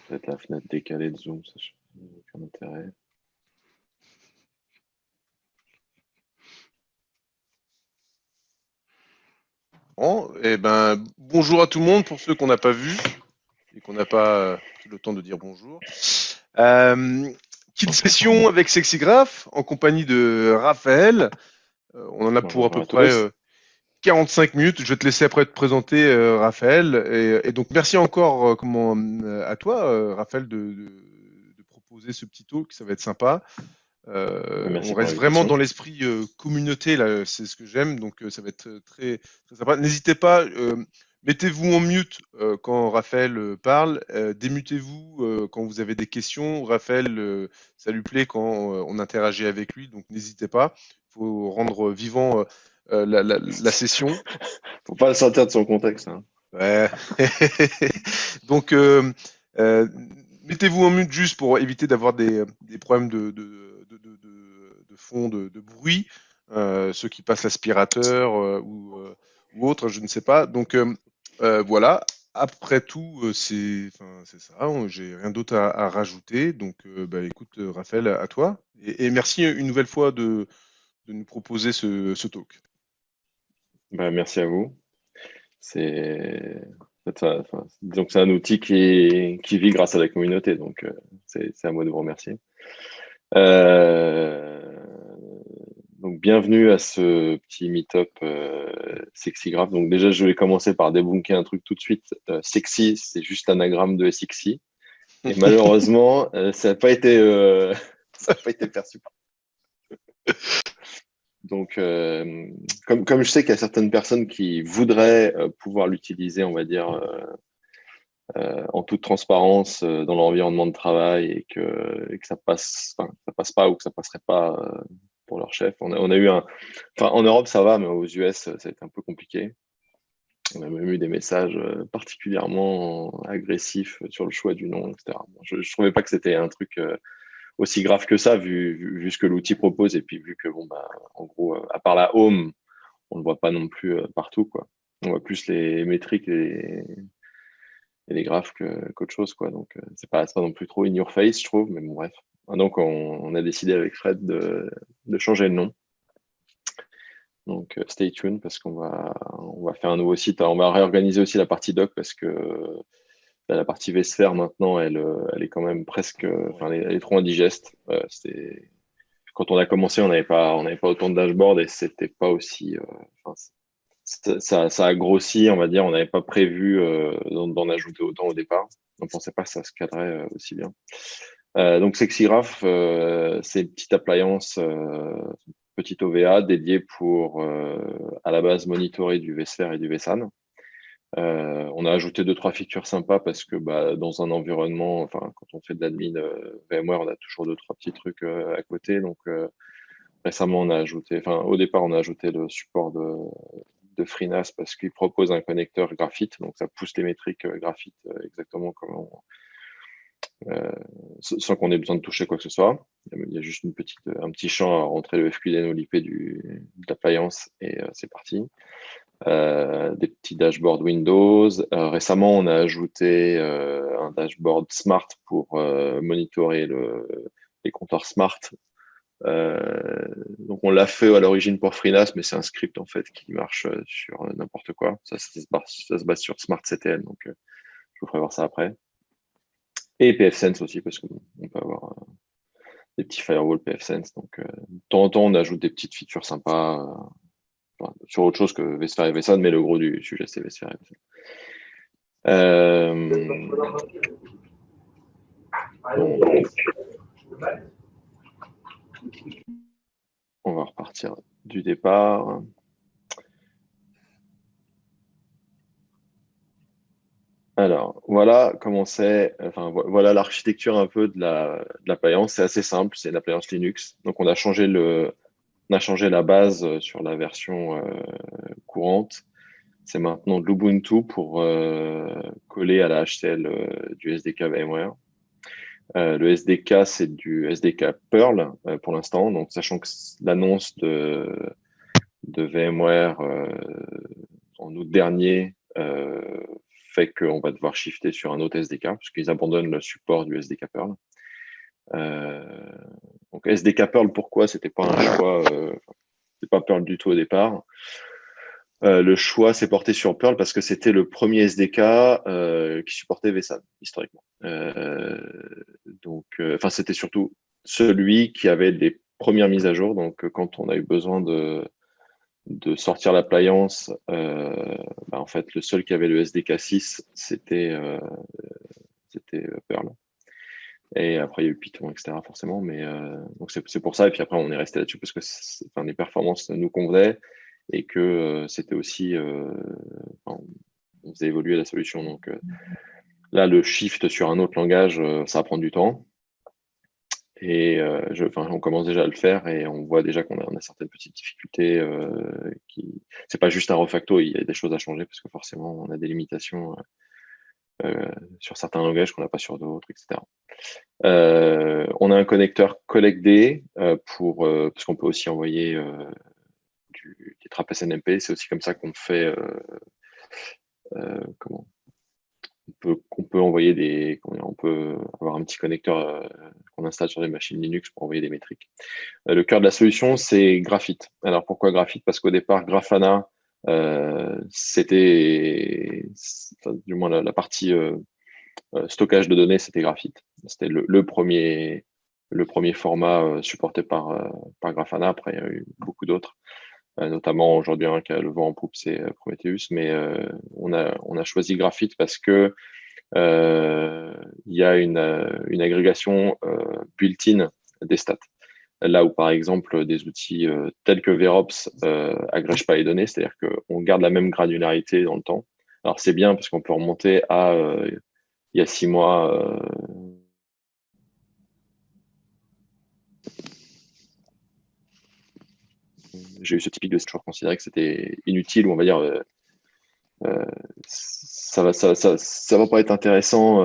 Peut-être la fenêtre décalée de Zoom, ça n'a aucun intérêt. Bon, bonjour à tout le monde pour ceux qu'on n'a pas vus et qu'on n'a pas pris le temps de dire bonjour. Euh, Petite session avec Sexigraph en compagnie de Raphaël. On en a pour à Bonjour peu à près tous. 45 minutes. Je vais te laisser après te présenter, Raphaël. Et donc, merci encore à toi, Raphaël, de proposer ce petit talk. Ça va être sympa. On Merci pour reste vraiment l'invitation. dans l'esprit communauté, là, c'est ce que j'aime, donc ça va être très, très sympa. N'hésitez pas, mettez-vous en mute quand Raphaël parle, démutez-vous quand vous avez des questions. Raphaël, ça lui plaît quand on interagit avec lui, donc n'hésitez pas. Il faut rendre vivant la session. Faut pas le sortir de son contexte, hein. Ouais. Donc, euh, mettez-vous en mute juste pour éviter d'avoir des problèmes de fond, de bruit, ceux qui passent l'aspirateur ou autre, je ne sais pas. Donc, voilà. Après tout, c'est ça. J'ai rien d'autre à rajouter. Donc, écoute, Raphaël, à toi. Et merci une nouvelle fois de nous proposer ce talk. Merci à vous. C'est, en fait, disons que c'est un outil qui vit grâce à la communauté, donc c'est à moi de vous remercier. Euh, donc bienvenue à ce petit meet-up Sexigraph. Donc déjà, je vais commencer par débunker un truc tout de suite. Sexy, c'est juste l'anagramme de SXI. Et malheureusement, ça n'a pas été, ça a pas été perçu. Donc, comme je sais qu'il y a certaines personnes qui voudraient pouvoir l'utiliser, on va dire, en toute transparence dans leur environnement de travail et que ça passe, enfin, ça passe pas ou que ça passerait pas pour leur chef. On a eu enfin, en Europe ça va, mais aux US ça a été un peu compliqué. On a même eu des messages particulièrement agressifs sur le choix du nom, etc. Bon, je trouvais pas que c'était un truc aussi grave que ça, vu ce que l'outil propose, et puis vu que, bon, bah, en gros, à part la home, on le voit pas non plus partout, quoi. On voit plus les métriques et les graphes qu'autre chose, quoi. Donc, c'est pas non plus trop in your face, je trouve, mais bon, bref. Donc, on a décidé avec Fred de changer le nom. Donc, stay tuned parce on va faire un nouveau site. Alors, on va réorganiser aussi la partie doc parce que la partie VSphere maintenant, elle est quand même presque, enfin, elle est trop indigeste. Quand on a commencé, on n'avait pas autant de dashboards et c'était pas aussi, enfin, ça a grossi, on va dire. On n'avait pas prévu d'en ajouter autant au départ. On ne pensait pas que ça se cadrait aussi bien. Donc, Sexigraph, c'est une petite appliance, petite OVA dédiée pour, à la base, monitorer du vSphere et du vSAN. On a ajouté deux, trois features sympas parce que dans un environnement, enfin, quand on fait de l'admin VMware, on a toujours deux, trois petits trucs à côté. Donc, récemment, au départ, on a ajouté le support de FreeNAS parce qu'il propose un connecteur graphite. Donc, ça pousse les métriques graphite exactement sans qu'on ait besoin de toucher quoi que ce soit. Il y a juste un petit champ à rentrer le FQDN ou l'IP de l'appliance et c'est parti. Des petits dashboards Windows. Récemment, on a ajouté un dashboard Smart pour monitorer les compteurs Smart. Donc, on l'a fait à l'origine pour FreeNAS, mais c'est un script en fait qui marche sur n'importe quoi. Ça se base sur SmartCTL, donc je vous ferai voir ça après. Et pfSense aussi, parce qu'on peut avoir des petits firewalls pfSense. Donc, de temps en temps, on ajoute des petites features sympas sur autre chose que vSphere et vSAN, mais le gros du sujet, c'est vSphere et vSAN. Donc, on va repartir du départ. Alors, voilà comment voilà l'architecture un peu de l'appliance. C'est assez simple, c'est l'appliance Linux. Donc, on a changé la base sur la version courante. C'est maintenant de l'Ubuntu pour coller à la HCL du SDK VMware. Le SDK, c'est du SDK Perl pour l'instant. Donc, sachant que l'annonce de VMware en août dernier fait qu'on va devoir shifter sur un autre SDK, parce qu'ils abandonnent le support du SDK Perl. Donc SDK Perl, pourquoi? C'était pas un choix, c'est pas Perl du tout au départ. Le choix s'est porté sur Perl parce que c'était le premier SDK qui supportait VSAN, historiquement. Donc, c'était surtout celui qui avait des premières mises à jour. Donc, quand on a eu besoin de sortir l'appliance, en fait, le seul qui avait le SDK 6, c'était Perl. Et après, il y a eu Python, etc., forcément. Mais donc, c'est pour ça. Et puis après, on est resté là-dessus parce que les performances nous convenaient et que c'était aussi, on faisait évoluer la solution. Donc là, le shift sur un autre langage, ça va prendre du temps. Et on commence déjà à le faire et on voit déjà qu'on a certaines petites difficultés. C'est pas juste un refacto, il y a des choses à changer parce que forcément, on a des limitations sur certains langages qu'on n'a pas sur d'autres, etc. On a un connecteur CollectD parce qu'on peut aussi envoyer des trappes SNMP. C'est aussi comme ça qu'on fait. On peut envoyer on peut avoir un petit connecteur qu'on installe sur les machines Linux pour envoyer des métriques. Le cœur de la solution, c'est Graphite. Alors pourquoi Graphite? Parce qu'au départ, Grafana, c'était, du moins la partie stockage de données, c'était Graphite. C'était le premier format supporté par Grafana. Après, il y a eu beaucoup d'autres. Notamment aujourd'hui, un qui a le vent en poupe, c'est Prometheus. Mais on a choisi Graphite parce que il y a une agrégation built-in des stats. Là où, par exemple, des outils tels que Verops agrègent pas les données, c'est-à-dire qu'on garde la même granularité dans le temps. Alors, c'est bien parce qu'on peut remonter à il y a 6 mois. J'ai eu ce typique de toujours considéré que c'était inutile, ou on va dire ça va pas être intéressant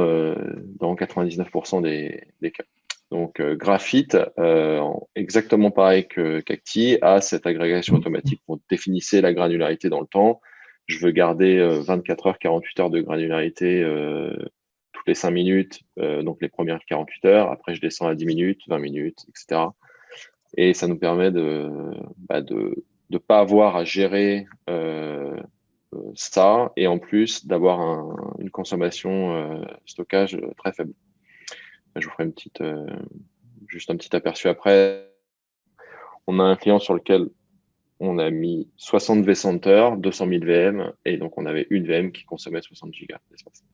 dans 99% des cas. Donc Graphite, exactement pareil que Cacti, a cette agrégation automatique pour définir la granularité dans le temps. Je veux garder 24 heures, 48 heures de granularité toutes les 5 minutes, donc les premières 48 heures. Après, je descends à 10 minutes, 20 minutes, etc. Et ça nous permet de ne pas avoir à gérer ça et en plus d'avoir une consommation stockage très faible. Je vous ferai juste un petit aperçu après. On a un client sur lequel on a mis 60 vCenter, 200 000 VM, et donc on avait une VM qui consommait 60 gigas d'espace.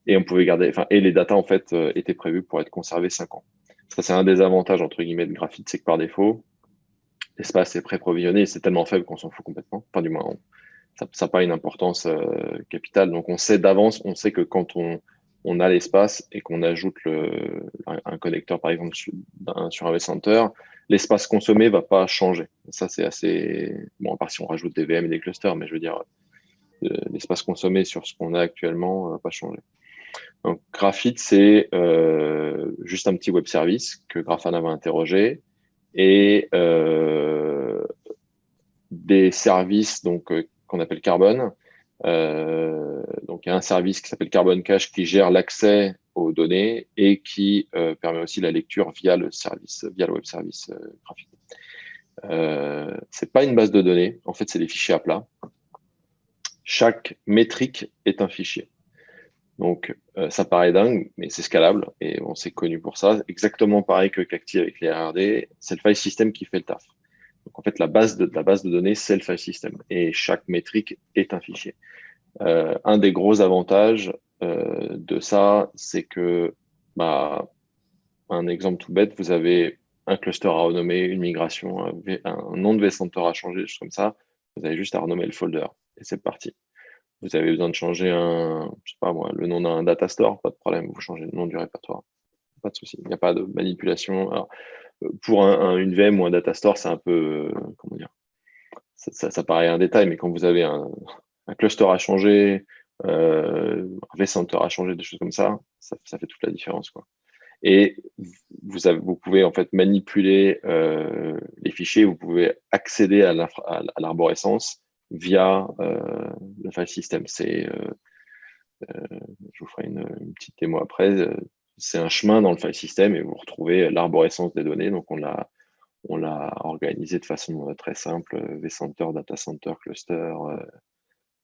Et on pouvait garder, et les datas en fait étaient prévues pour être conservées 5 ans. Ça, c'est un des avantages entre guillemets de Graphite, c'est que par défaut, l'espace est pré-provisionné et c'est tellement faible qu'on s'en fout complètement. Enfin, du moins, ça n'a pas une importance capitale. Donc, on sait d'avance, on sait que quand on a l'espace et qu'on ajoute un connecteur, par exemple, sur un vCenter, l'espace consommé va pas changer. Ça, c'est assez... Bon, à part si on rajoute des VM et des clusters, mais je veux dire, l'espace consommé sur ce qu'on a actuellement va pas changer. Donc, Graphite, c'est juste un petit web service que Grafana va interroger et des services donc qu'on appelle Carbon. Donc, il y a un service qui s'appelle Carbon Cache qui gère l'accès aux données et qui permet aussi la lecture via le web service graphique. C'est pas une base de données, en fait, c'est des fichiers à plat. Chaque métrique est un fichier. Donc, ça paraît dingue, mais c'est scalable et on s'est connu pour ça. Exactement pareil que Cacti avec les RRD, c'est le file system qui fait le taf. Donc, en fait, la base de données, c'est le file system et chaque métrique est un fichier. Un des gros avantages de ça, c'est que, un exemple tout bête, vous avez un cluster à renommer, une migration, un nom de vCenter à changer, des choses comme ça. Vous avez juste à renommer le folder et c'est parti. Vous avez besoin de changer je sais pas moi, le nom d'un data store, pas de problème, vous changez le nom du répertoire. Pas de souci, il n'y a pas de manipulation. Alors, pour une VM ou un data store, c'est un peu, comment dire, ça paraît un détail, mais quand vous avez un cluster à changer, un vCenter à changer, des choses comme ça, ça fait toute la différence, quoi. Et vous pouvez en fait manipuler les fichiers, vous pouvez accéder à l'arborescence via le file system. je vous ferai une petite démo après. C'est un chemin dans le file system et vous retrouvez l'arborescence des données. Donc, on l'a organisé de façon très simple, vCenter, Data Center, Cluster,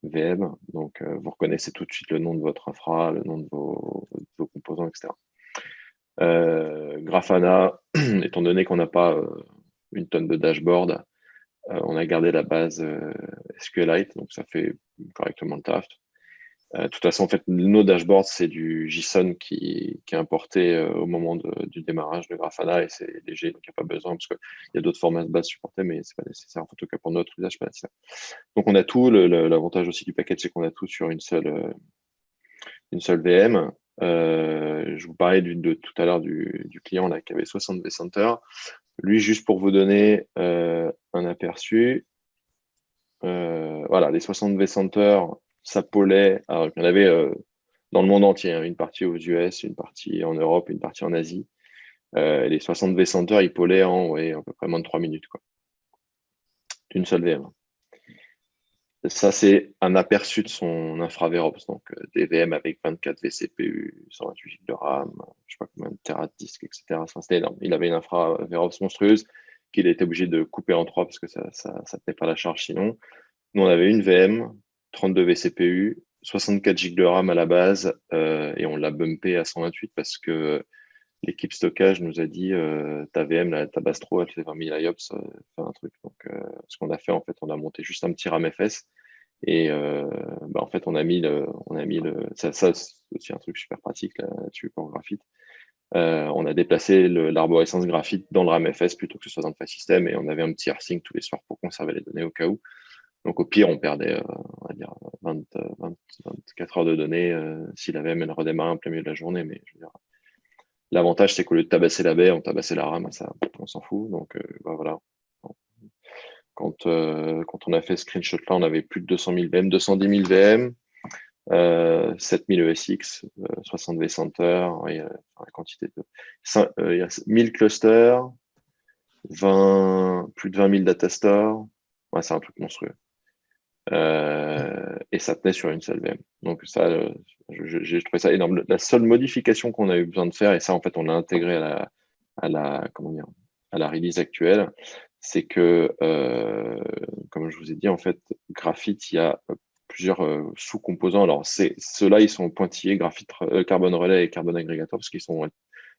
VM. Donc, vous reconnaissez tout de suite le nom de votre infra, le nom de vos composants, etc. Grafana, étant donné qu'on n'a pas une tonne de dashboard, on a gardé la base SQLite, donc ça fait correctement le taf. De toute façon, en fait, nos dashboards, c'est du JSON qui est importé au moment du démarrage de Grafana et c'est léger, donc il n'y a pas besoin, parce qu'il y a d'autres formats de base supportés, mais ce n'est pas nécessaire. En tout cas, pour notre usage, pas nécessaire. Donc, on a tout. L'avantage aussi du package, c'est qu'on a tout sur une seule VM. Je vous parlais de tout à l'heure du client là, qui avait 60 vCenter. Lui, juste pour vous donner un aperçu, voilà, les 60 vCenter, ça polait. Alors, il y en avait dans le monde entier, hein, une partie aux US, une partie en Europe, une partie en Asie. Les 60 vCenter, ils polaient en à peu près moins de 3 minutes, quoi. D'une seule VM. Ça, c'est un aperçu de son infra VROPS, donc des VM avec 24 vCPU, 128 GB de RAM, je sais pas combien de Tera de disque, etc. Enfin, c'était énorme. Il avait une infra VROPS monstrueuse qu'il était obligé de couper en trois parce que ça tenait pas la charge sinon. Nous, on avait une VM, 32 vCPU, 64 GB de RAM à la base, et on l'a bumpé à 128 parce que l'équipe stockage nous a dit ta VM, ta base trop, elle fait 20 000 IOPS, fais un truc. Donc, ce qu'on a fait, en fait, on a monté juste un petit RAM FS et en fait, on a mis ça c'est aussi un truc super pratique là-dessus pour Graphite. On a déplacé l'arborescence Graphite dans le RAM FS plutôt que ce soit dans le file system et on avait un petit rsync tous les soirs pour conserver les données au cas où. Donc au pire, on perdait, on va dire, 24 heures de données si la VM elle redémarrait en plein milieu de la journée. Mais je veux dire, l'avantage, c'est qu'au lieu de tabasser la baie, on tabassait la RAM, ça, on s'en fout. Donc voilà. Quand on a fait ce screenshot-là, on avait plus de 200 000 VM, 210 000 VM, 7000 ESX, 60 vCenter, la quantité il y a 1000 clusters, plus de 20 000 data stores. Ouais, c'est un truc monstrueux. Et ça tenait sur une seule VM. Donc ça, j'ai trouvé ça énorme. La seule modification qu'on a eu besoin de faire, et ça en fait on l'a intégré comment dire, à la release actuelle, c'est que, comme je vous ai dit, en fait, Graphite, il y a plusieurs sous-composants. Alors ceux-là, ils sont pointillés, Graphite, Carbon Relay et Carbon Aggregator, parce qu'ils sont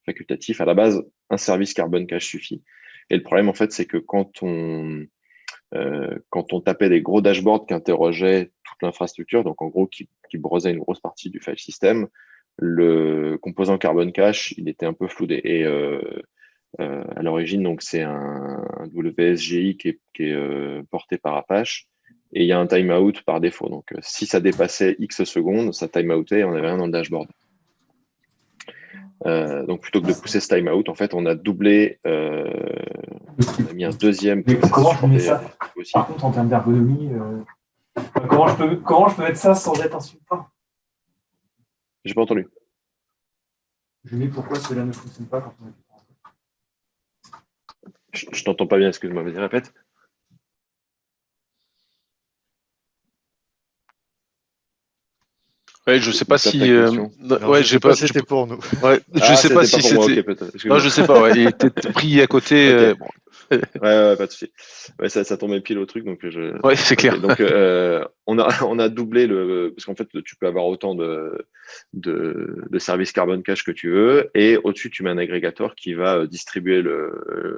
facultatifs. À la base, un service Carbon Cache suffit. Et le problème, en fait, c'est que quand on tapait des gros dashboards qui interrogeaient toute l'infrastructure, donc en gros qui browsaient une grosse partie du file system, le composant Carbon Cache, il était un peu floudé. Et à l'origine, donc c'est un WSGI qui est porté par Apache et il y a un timeout par défaut. Donc si ça dépassait X secondes, ça timeoutait et on avait rien dans le dashboard. Donc plutôt que de pousser ce timeout, en fait, on a doublé, on a mis un deuxième. Mais comment je mets ça aussi. Par contre, en termes d'ergonomie, comment je peux mettre ça sans être insultant? J'ai pas entendu. Je dis pourquoi cela ne fonctionne pas quand on est. Je t'entends pas bien, excuse-moi, vas-y, répète. Ouais, je sais pas si. Ouais, je sais pas si c'était pour nous. Ouais, je sais pas si c'était. Okay, non, je sais pas. Ouais, il était pris à côté. Okay. Bon. Ouais, pas de souci. Ouais, ça tombait pile au truc, donc Ouais, c'est clair. Donc on a doublé parce qu'en fait tu peux avoir autant de services Carbon Cache que tu veux, et au-dessus tu mets un agrégateur qui va distribuer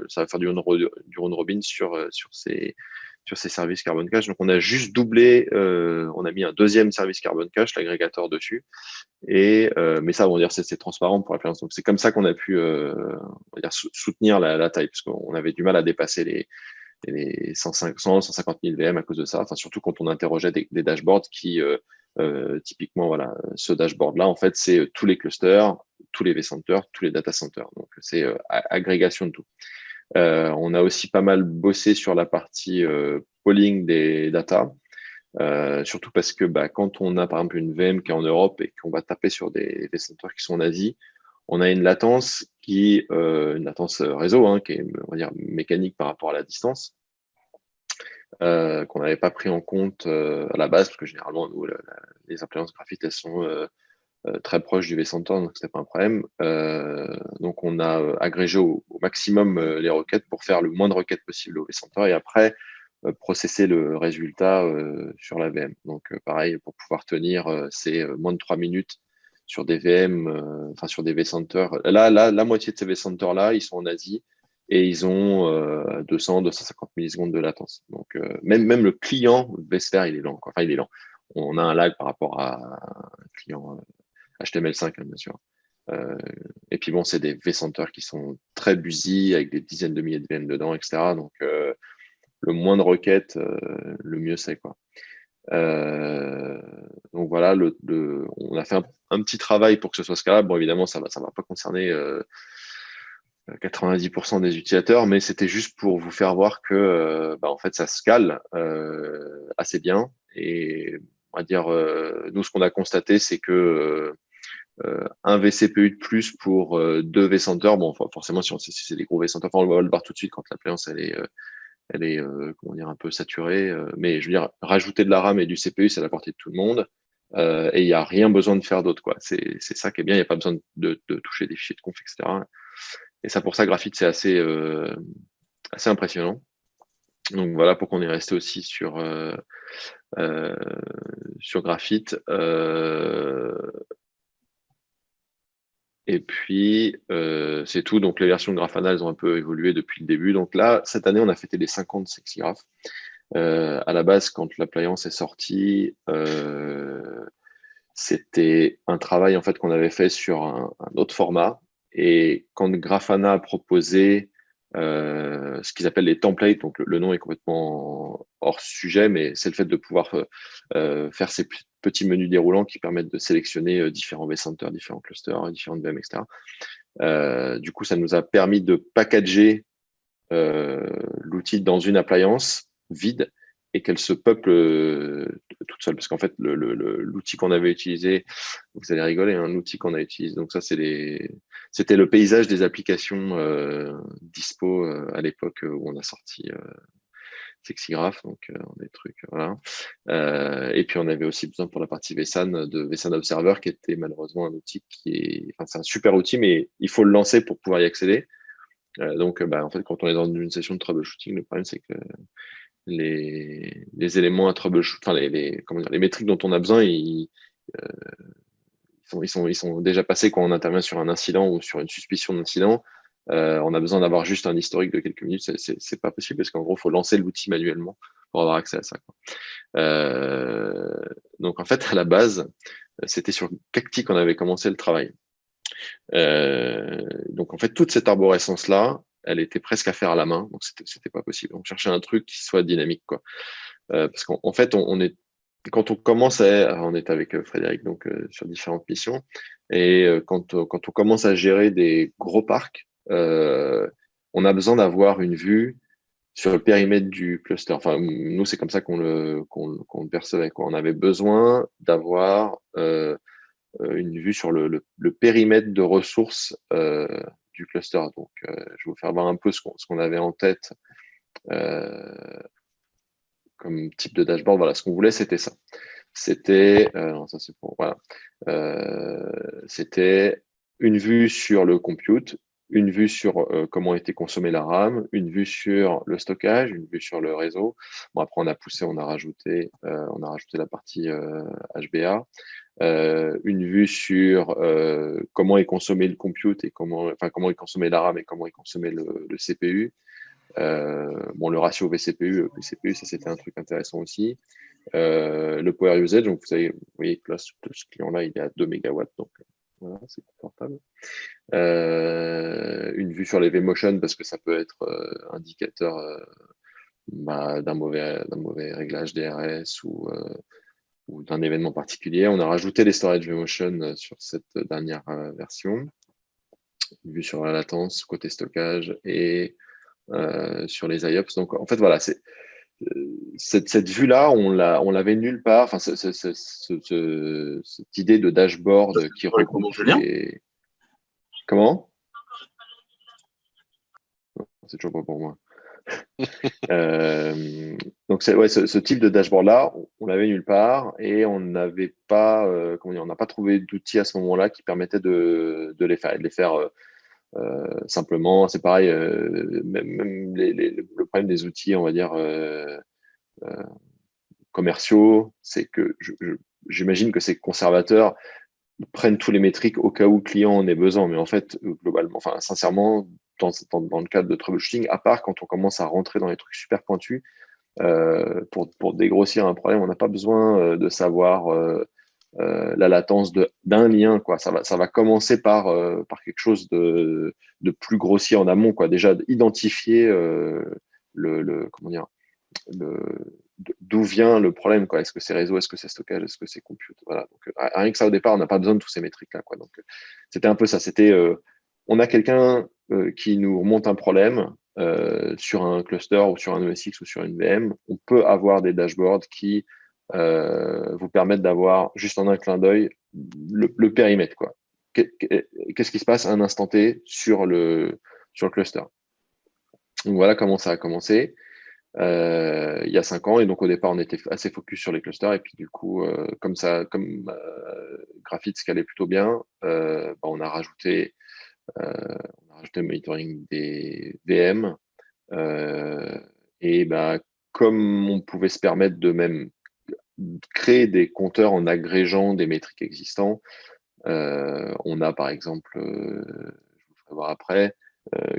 ça va faire du round robin sur ces services Carbon Cache. Donc on a juste doublé, on a mis un deuxième service Carbon Cache, l'agrégateur dessus. Et mais ça, on va dire, c'est transparent pour la plupart. Donc c'est comme ça qu'on a pu on va dire, soutenir la taille, parce qu'on avait du mal à dépasser les 150 000 VM à cause de ça. Enfin, surtout quand on interrogeait des dashboards qui typiquement, voilà, ce dashboard-là, en fait, c'est tous les clusters, tous les vCenters, tous les data centers. Donc c'est agrégation de tout. On a aussi pas mal bossé sur la partie polling des data. Surtout parce que quand on a par exemple une VM qui est en Europe et qu'on va taper sur des centers qui sont en Asie, on a une latence une latence réseau, qui est, on va dire, mécanique par rapport à la distance. qu'on n'avait pas pris en compte à la base, parce que généralement, nous, les appliances graphiques, elles sont très proches du vCenter, donc c'était pas un problème. Donc on a agrégé au maximum les requêtes pour faire le moins de requêtes possible au vCenter et après processer le résultat sur la VM. Donc pareil, pour pouvoir tenir, c'est moins de 3 minutes sur des VM, enfin sur des vCenter. Là, la moitié de ces vCenter-là, ils sont en Asie et ils ont 200-250 millisecondes de latence. Donc même le client vSphere, il est lent, quoi. Enfin, il est lent. On a un lag par rapport à un client HTML5, hein, bien sûr. Et puis bon, c'est des vCenter qui sont très busy, avec des dizaines de milliers de VM dedans, etc. Donc le moins de requêtes, le mieux c'est, quoi. Donc voilà, on a fait un petit travail pour que ce soit scalable. Bon, évidemment, ça va pas concerner 90% des utilisateurs, mais c'était juste pour vous faire voir que en fait, ça scale assez bien. Et on va dire, nous, ce qu'on a constaté, c'est que un vCPU de plus pour deux vCenter, bon, forcément, si c'est des gros vCenter, on va le voir tout de suite quand l'appliance elle est comment dire, un peu saturée. Mais je veux dire, rajouter de la RAM et du CPU, c'est à la portée de tout le monde. Et il n'y a rien besoin de faire d'autre, quoi. C'est ça qui est bien. Il n'y a pas besoin de toucher des fichiers de conf, etc. Et ça, pour ça, Graphite, c'est assez impressionnant. Donc voilà pourquoi on est resté aussi sur Graphite. Et puis, c'est tout. Donc, les versions de Grafana, elles ont un peu évolué depuis le début. Donc là, cette année, on a fêté les 50 SexiGraph. À la base, quand l'appliance est sortie, c'était un travail en fait qu'on avait fait sur un autre format. Et quand Grafana a proposé ce qu'ils appellent les templates, donc le nom est complètement hors sujet, mais c'est le fait de pouvoir faire ces petits menus déroulants qui permettent de sélectionner différents vCenter, différents clusters, différentes VM, etc. Du coup, ça nous a permis de packager l'outil dans une appliance vide et qu'elle se peuple toute seule. Parce qu'en fait, l'outil qu'on avait utilisé, vous allez rigoler, hein, l'outil qu'on a utilisé, donc ça, c'était le paysage des applications dispo à l'époque où on a sorti SexiGraph, donc des trucs, voilà. Et puis on avait aussi besoin pour la partie vSAN de vSAN Observer, qui était malheureusement un outil enfin, c'est un super outil, mais il faut le lancer pour pouvoir y accéder. Donc, en fait, quand on est dans une session de troubleshooting, le problème, c'est que les éléments à troubleshoot, enfin, comment dire, les métriques dont on a besoin, ils sont déjà passés quand on intervient sur un incident ou sur une suspicion d'incident. On a besoin d'avoir juste un historique de quelques minutes. C'est pas possible parce qu'en gros, il faut lancer l'outil manuellement pour avoir accès à ça, quoi. Donc, en fait, à la base, c'était sur Cacti qu'on avait commencé le travail. Donc en fait, toute cette arborescence-là, elle était presque à faire à la main, donc c'était pas possible. On cherchait un truc qui soit dynamique, quoi. Parce qu'en fait, quand on commence on est avec Frédéric donc sur différentes missions, et quand on commence à gérer des gros parcs, on a besoin d'avoir une vue sur le périmètre du cluster. Enfin, nous, c'est comme ça qu'on le percevait, quoi. On avait besoin d'avoir une vue sur le périmètre de ressources du cluster. Donc, je vais vous faire voir un peu ce qu'on avait en tête comme type de dashboard. Voilà, ce qu'on voulait, c'était ça. C'était, ça c'est pour, voilà, c'était une vue sur le compute, une vue sur comment était consommée la RAM, une vue sur le stockage, une vue sur le réseau. Bon, après, on a poussé, on a rajouté la partie HBA. Une vue sur comment est consommé le compute et comment est consommé la RAM et comment est consommé le CPU. Bon, le ratio VCPU, PCPU, ça c'était un truc intéressant aussi. Le power usage, donc vous voyez que là, ce client-là, il est à 2 MW, donc voilà, c'est confortable. Une vue sur les vMotion, parce que ça peut être indicateur d'un mauvais réglage DRS ou d'un événement particulier. On a rajouté les storage vMotion sur cette dernière version, une vue sur la latence côté stockage et sur les IOPS. Donc en fait, voilà, cette vue-là, on l'avait nulle part. Enfin, cette idée de dashboard qui regroupe les... Comment? C'est toujours pas pour moi. Donc Donc, ce type de dashboard-là, on l'avait nulle part et on n'avait pas, on n'a pas trouvé d'outils à ce moment-là qui permettaient de les faire et de les faire simplement. C'est pareil, même le problème des outils, on va dire, commerciaux, c'est que j'imagine que ces conservateurs ils prennent tous les métriques au cas où le client en ait besoin. Mais en fait, globalement, enfin, sincèrement, dans le cadre de troubleshooting, à part quand on commence à rentrer dans les trucs super pointus, pour dégrossir un problème, on n'a pas besoin de savoir la latence d'un lien, quoi. Ça va commencer par quelque chose de plus grossier en amont, quoi. Déjà, identifier comment dire, d'où vient le problème, quoi. Est-ce que c'est réseau, est-ce que c'est stockage, est-ce que c'est compute, voilà. Donc, rien que ça au départ, on n'a pas besoin de tous ces métriques-là, quoi. Donc, c'était un peu ça. C'était, on a quelqu'un qui nous remonte un problème sur un cluster ou sur un ESX ou sur une VM. On peut avoir des dashboards qui vous permettent d'avoir juste en un clin d'œil le périmètre, quoi. Qu'est-ce qui se passe à un instant T sur le cluster. Donc voilà comment ça a commencé. Il y a 5 ans. Et donc, au départ, on était assez focus sur les clusters. Et puis, du coup, comme Graphite scalait plutôt bien, on a rajouté le monitoring des VM. Et comme on pouvait se permettre de même créer des compteurs en agrégeant des métriques existants, on a, par exemple, je vous ferai voir après,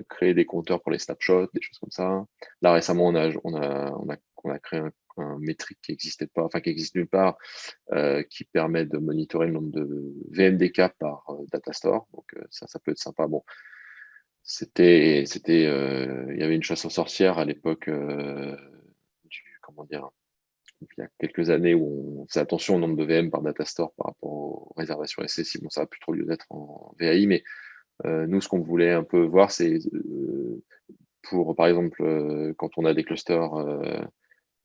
créer des compteurs pour les snapshots, des choses comme ça. Là, récemment, on a créé un métrique qui n'existait pas, enfin qui existe nulle part, qui permet de monitorer le nombre de VMDK par Datastore. Donc ça peut être sympa. Bon, il y avait une chasse aux sorcières à l'époque comment dire, il y a quelques années où on faisait attention au nombre de VM par Datastore par rapport aux réservations SSI. Bon, ça n'a plus trop lieu d'être en VAI, mais nous, ce qu'on voulait un peu voir, c'est pour, par exemple, quand on a des clusters,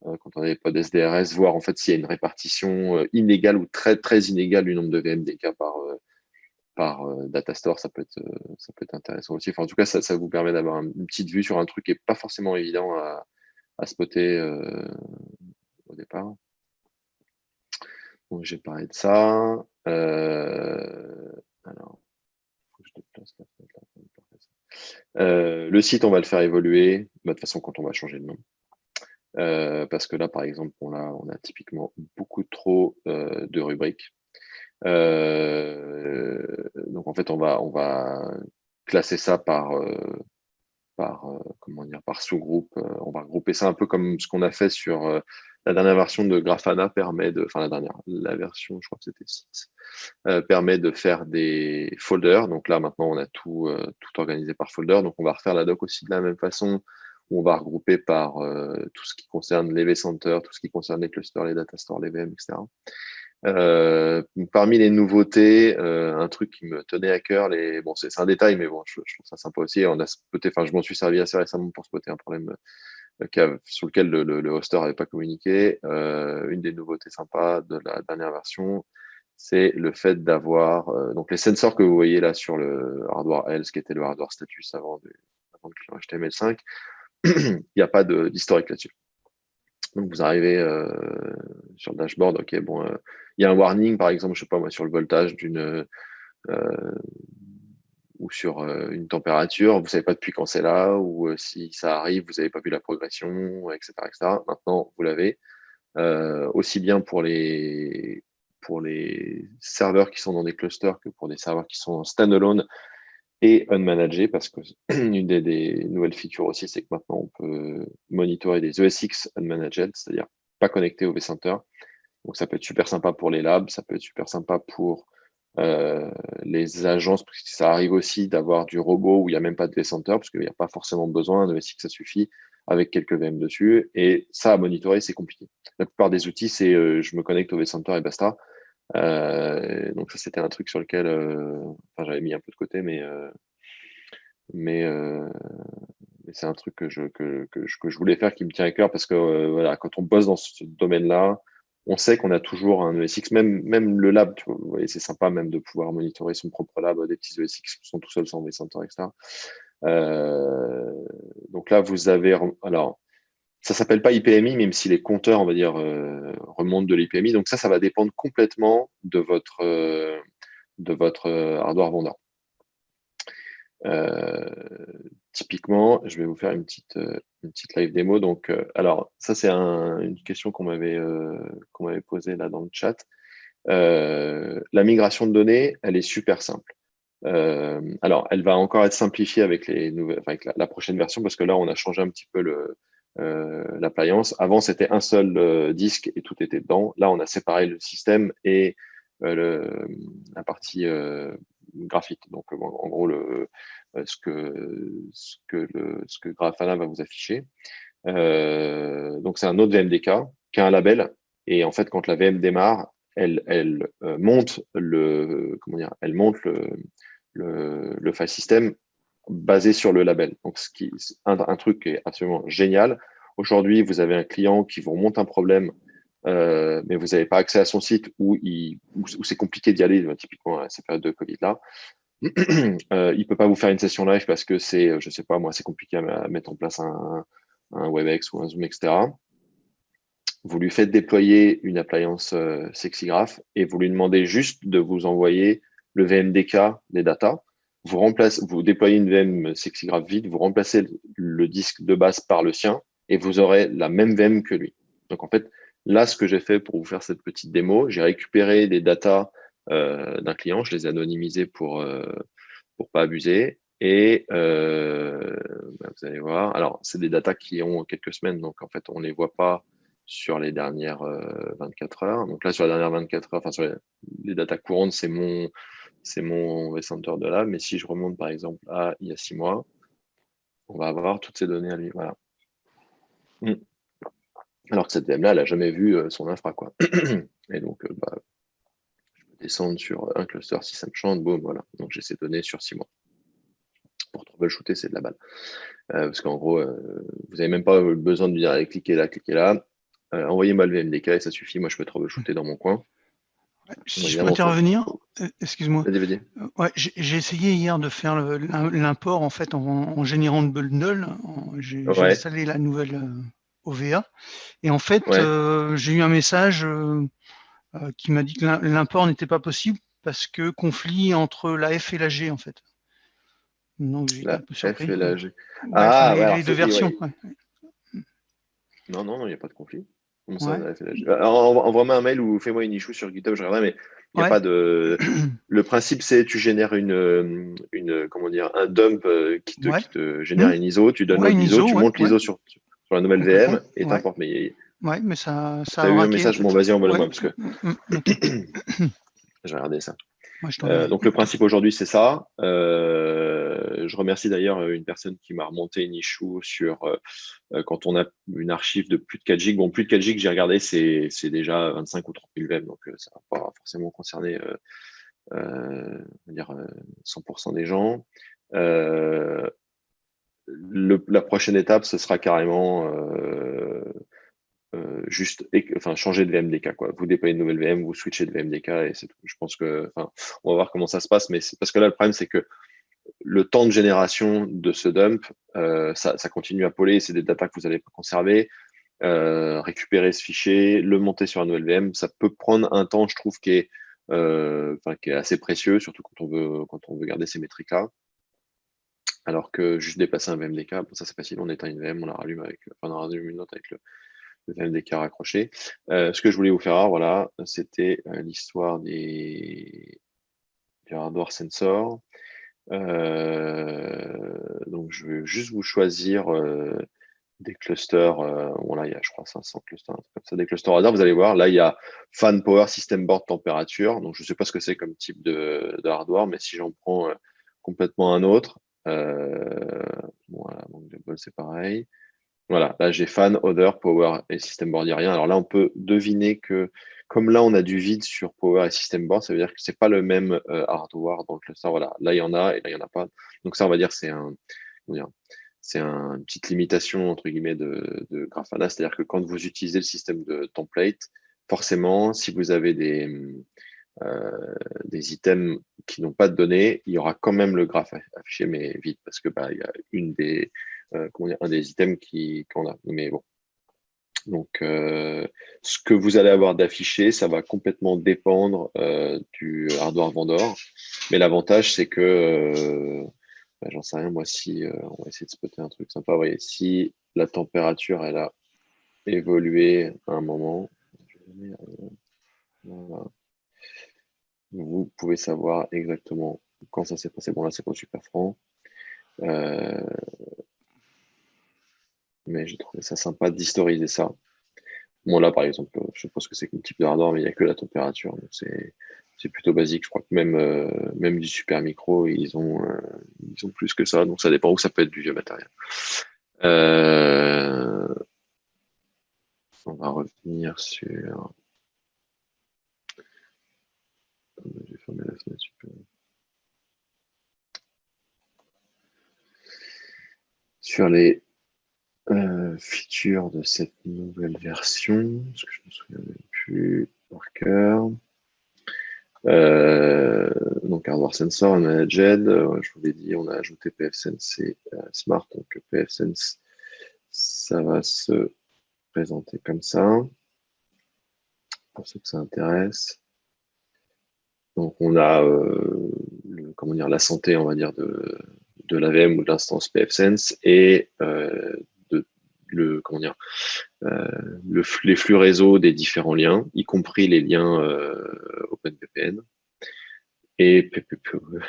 quand on a des pods SDRS, voir en fait s'il y a une répartition inégale ou très, très inégale du nombre de VMDK par Datastore, ça peut être intéressant aussi. Enfin, en tout cas, ça vous permet d'avoir une petite vue sur un truc qui n'est pas forcément évident à spotter au départ. Donc, j'ai parlé de ça. Alors, faut que je déplace la fenêtre là. Le site, on va le faire évoluer. De toute façon, quand on va changer de nom. Parce que là, par exemple, on a typiquement beaucoup trop de rubriques. Donc, en fait, on va classer ça par sous-groupe. On va regrouper ça un peu comme ce qu'on a fait sur la dernière version de Grafana la version, je crois que c'était 6, permet de faire des folders. Donc là, maintenant, on a tout organisé par folder. Donc, on va refaire la doc aussi de la même façon, où on va regrouper par tout ce qui concerne les vCenter, tout ce qui concerne les clusters, les datastores, les VM, etc. Parmi les nouveautés, un truc qui me tenait à cœur, c'est un détail, mais bon, je trouve ça sympa aussi. Je m'en suis servi assez récemment pour spotter un problème sur lequel le hoster n'avait pas communiqué. Une des nouveautés sympas de la dernière version, c'est le fait d'avoir donc les sensors que vous voyez là sur le hardware L, ce qui était le hardware status avant le client HTML5, il n'y a pas d'historique là-dessus. Donc vous arrivez sur le dashboard, ok, bon, il y a un warning, par exemple, je sais pas moi, sur le voltage ou sur une température, vous savez pas depuis quand c'est là, ou si ça arrive, vous n'avez pas vu la progression, etc., etc. Maintenant, vous l'avez. Aussi bien pour les serveurs qui sont dans des clusters que pour des serveurs qui sont standalone et unmanagés, parce que une des nouvelles features aussi, c'est que maintenant on peut monitorer des ESX unmanaged, c'est-à-dire pas connectés au vCenter. Donc ça peut être super sympa pour les labs, ça peut être super sympa pour les agences, parce que ça arrive aussi d'avoir du robot où il n'y a même pas de vCenter, parce qu'il n'y a pas forcément besoin, un ESX ça suffit, avec quelques VM dessus, et ça à monitorer, c'est compliqué. La plupart des outils, c'est je me connecte au vCenter et basta. Donc ça, c'était un truc sur lequel j'avais mis un peu de côté, mais c'est un truc que je voulais faire qui me tient à cœur parce que voilà, quand on bosse dans ce domaine-là, on sait qu'on a toujours un ESX, même le lab, tu vois, vous voyez, c'est sympa même de pouvoir monitorer son propre lab, des petits ESX qui sont tout seuls sans vCenter, etc. Donc là, vous avez, alors, Ça s'appelle pas IPMI, même si les compteurs, on va dire, remontent de l'IPMI. Donc ça va dépendre complètement de votre hardware vendeur. Typiquement, je vais vous faire une petite live démo. Donc, alors, ça, c'est une question qu'on m'avait posée là dans le chat. La migration de données, elle est super simple. Alors, elle va encore être simplifiée avec avec la prochaine version, parce que là, on a changé un petit peu l'appliance. Avant, c'était un seul disque et tout était dedans. Là, on a séparé le système et la partie graphite. Donc, en gros, ce que Grafana va vous afficher. Donc, c'est un autre VMDK qui a un label. Et en fait, quand la VM démarre, elle monte elle monte le file system basé sur le label. Donc, un truc qui est absolument génial. Aujourd'hui, vous avez un client qui vous remonte un problème, mais vous n'avez pas accès à son site où c'est compliqué d'y aller, typiquement à cette période de Covid-là. Il peut pas vous faire une session live parce que c'est, je sais pas moi, c'est compliqué à mettre en place un WebEx ou un Zoom, etc. Vous lui faites déployer une appliance SexyGraph et vous lui demandez juste de vous envoyer le VMDK des datas. Vous déployez une VM SexyGraph vide, vous remplacez le disque de base par le sien et vous aurez la même VM que lui. Donc en fait, là, ce que j'ai fait pour vous faire cette petite démo, j'ai récupéré des datas d'un client, je les ai anonymisés pour pas abuser. Et vous allez voir. Alors, c'est des datas qui ont quelques semaines, donc en fait, on ne les voit pas sur les dernières 24 heures. Donc là, sur les dernières 24 heures, enfin sur les datas courantes, c'est mon vCenter de là. Mais si je remonte par exemple à il y a 6 mois, on va avoir toutes ces données à lui. Voilà. Alors que cette VM-là, elle n'a jamais vu son infra, quoi. Et donc, je peux descendre sur un cluster si ça me chante, boum, voilà. Donc j'ai ces données sur 6 mois. Pour troubleshooter, c'est de la balle. Parce qu'en gros, vous n'avez même pas besoin de dire allez, cliquez là. Envoyez-moi le VMDK et ça suffit. Moi, je peux troubleshooter dans mon coin. Si je peux intervenir, excuse-moi. Vas-y. Ouais, j'ai essayé hier de faire l'import en fait en générant de bundle. J'ai installé la nouvelle OVA et en fait j'ai eu un message qui m'a dit que l'import n'était pas possible parce que conflit entre la F et la G en fait. Donc j'ai été un peu surpris. F et la G. Les deux versions. Non, il n'y a pas de conflit. Comment ça, la F et la G ? Alors, envoie-moi un mail ou fais-moi une issue sur GitHub, je regarderai, mais il n'y a pas de. Le principe, c'est tu génères un dump qui te génère une ISO, tu donnes l'ISO, tu montes l'ISO sur la nouvelle VM et t'importes. Mais ça a eu un message, bon, vas-y, envoie-le-moi parce que j'ai regardé ça. Donc le principe aujourd'hui, c'est ça. Je remercie d'ailleurs une personne qui m'a remonté une issue sur quand on a une archive de plus de 4 gigs. Bon, plus de 4 gigs, j'ai regardé, c'est déjà 25 ou 30 000 VM, donc ça ne va pas forcément concerner 100% des gens. La prochaine étape, ce sera carrément changer de VMDK, quoi. Vous déployez une nouvelle VM, vous switchez de VMDK et c'est tout. Je pense que, on va voir comment ça se passe, mais c'est parce que là, le problème, c'est que le temps de génération de ce dump, ça continue à poler, c'est des datas que vous allez conserver, récupérer ce fichier, le monter sur une nouvelle VM, ça peut prendre un temps, je trouve, qui est assez précieux, surtout quand on veut garder ces métriques-là. Alors que juste déplacer un VMDK, ça c'est facile, on éteint une VM, on la rallume une autre avec le VMDK raccroché. Ce que je voulais vous faire voir, voilà, c'était l'histoire du hardware sensor. Donc je vais juste vous choisir des clusters. Là, il y a, je crois, 500 clusters, comme ça, des clusters radar. Vous allez voir, là, il y a fan power, system board, température. Donc, je ne sais pas ce que c'est comme type de hardware, mais si j'en prends complètement un autre, voilà, donc c'est pareil. Voilà, là, j'ai fan, odor, power et system board, il n'y a rien. Alors là, on peut deviner que, comme là, on a du vide sur power et system board, ça veut dire que c'est pas le même hardware dans le cluster. Voilà, là, il y en a et là, il n'y en a pas. Donc ça, on va dire, c'est une petite limitation, entre guillemets, de Grafana. C'est-à-dire que quand vous utilisez le système de template, forcément, si vous avez des items qui n'ont pas de données, il y aura quand même le graphe affiché, mais vide, parce que il y a un des items qu'on a. Mais bon, Donc, ce que vous allez avoir d'affiché, ça va complètement dépendre du hardware vendor. Mais l'avantage, c'est que, j'en sais rien, moi, si on va essayer de spotter un truc sympa, vous voyez, si la température, elle a évolué à un moment, voilà, vous pouvez savoir exactement quand ça s'est passé. Bon, là, c'est pas super franc. Mais j'ai trouvé ça sympa d'historiser ça. Bon, là, par exemple, je pense que c'est qu'un type de hardware, mais il n'y a que la température. Donc, c'est plutôt basique. Je crois que même du super micro, ils ont plus que ça. Donc, ça dépend où ça peut être du vieux matériel. On va revenir sur. J'ai fermé la fenêtre. Sur les features de cette nouvelle version, parce que je me souviens même plus par cœur. Donc hardware sensor, on a JED, je vous l'ai dit, on a ajouté pfSense et Smart. Donc pfSense, ça va se présenter comme ça, pour ceux que ça intéresse. Donc on a comment dire, la santé, on va dire, de l'AVM ou de l'instance pfSense et comment dire, les flux réseau des différents liens, y compris les liens OpenVPN et PPPoE.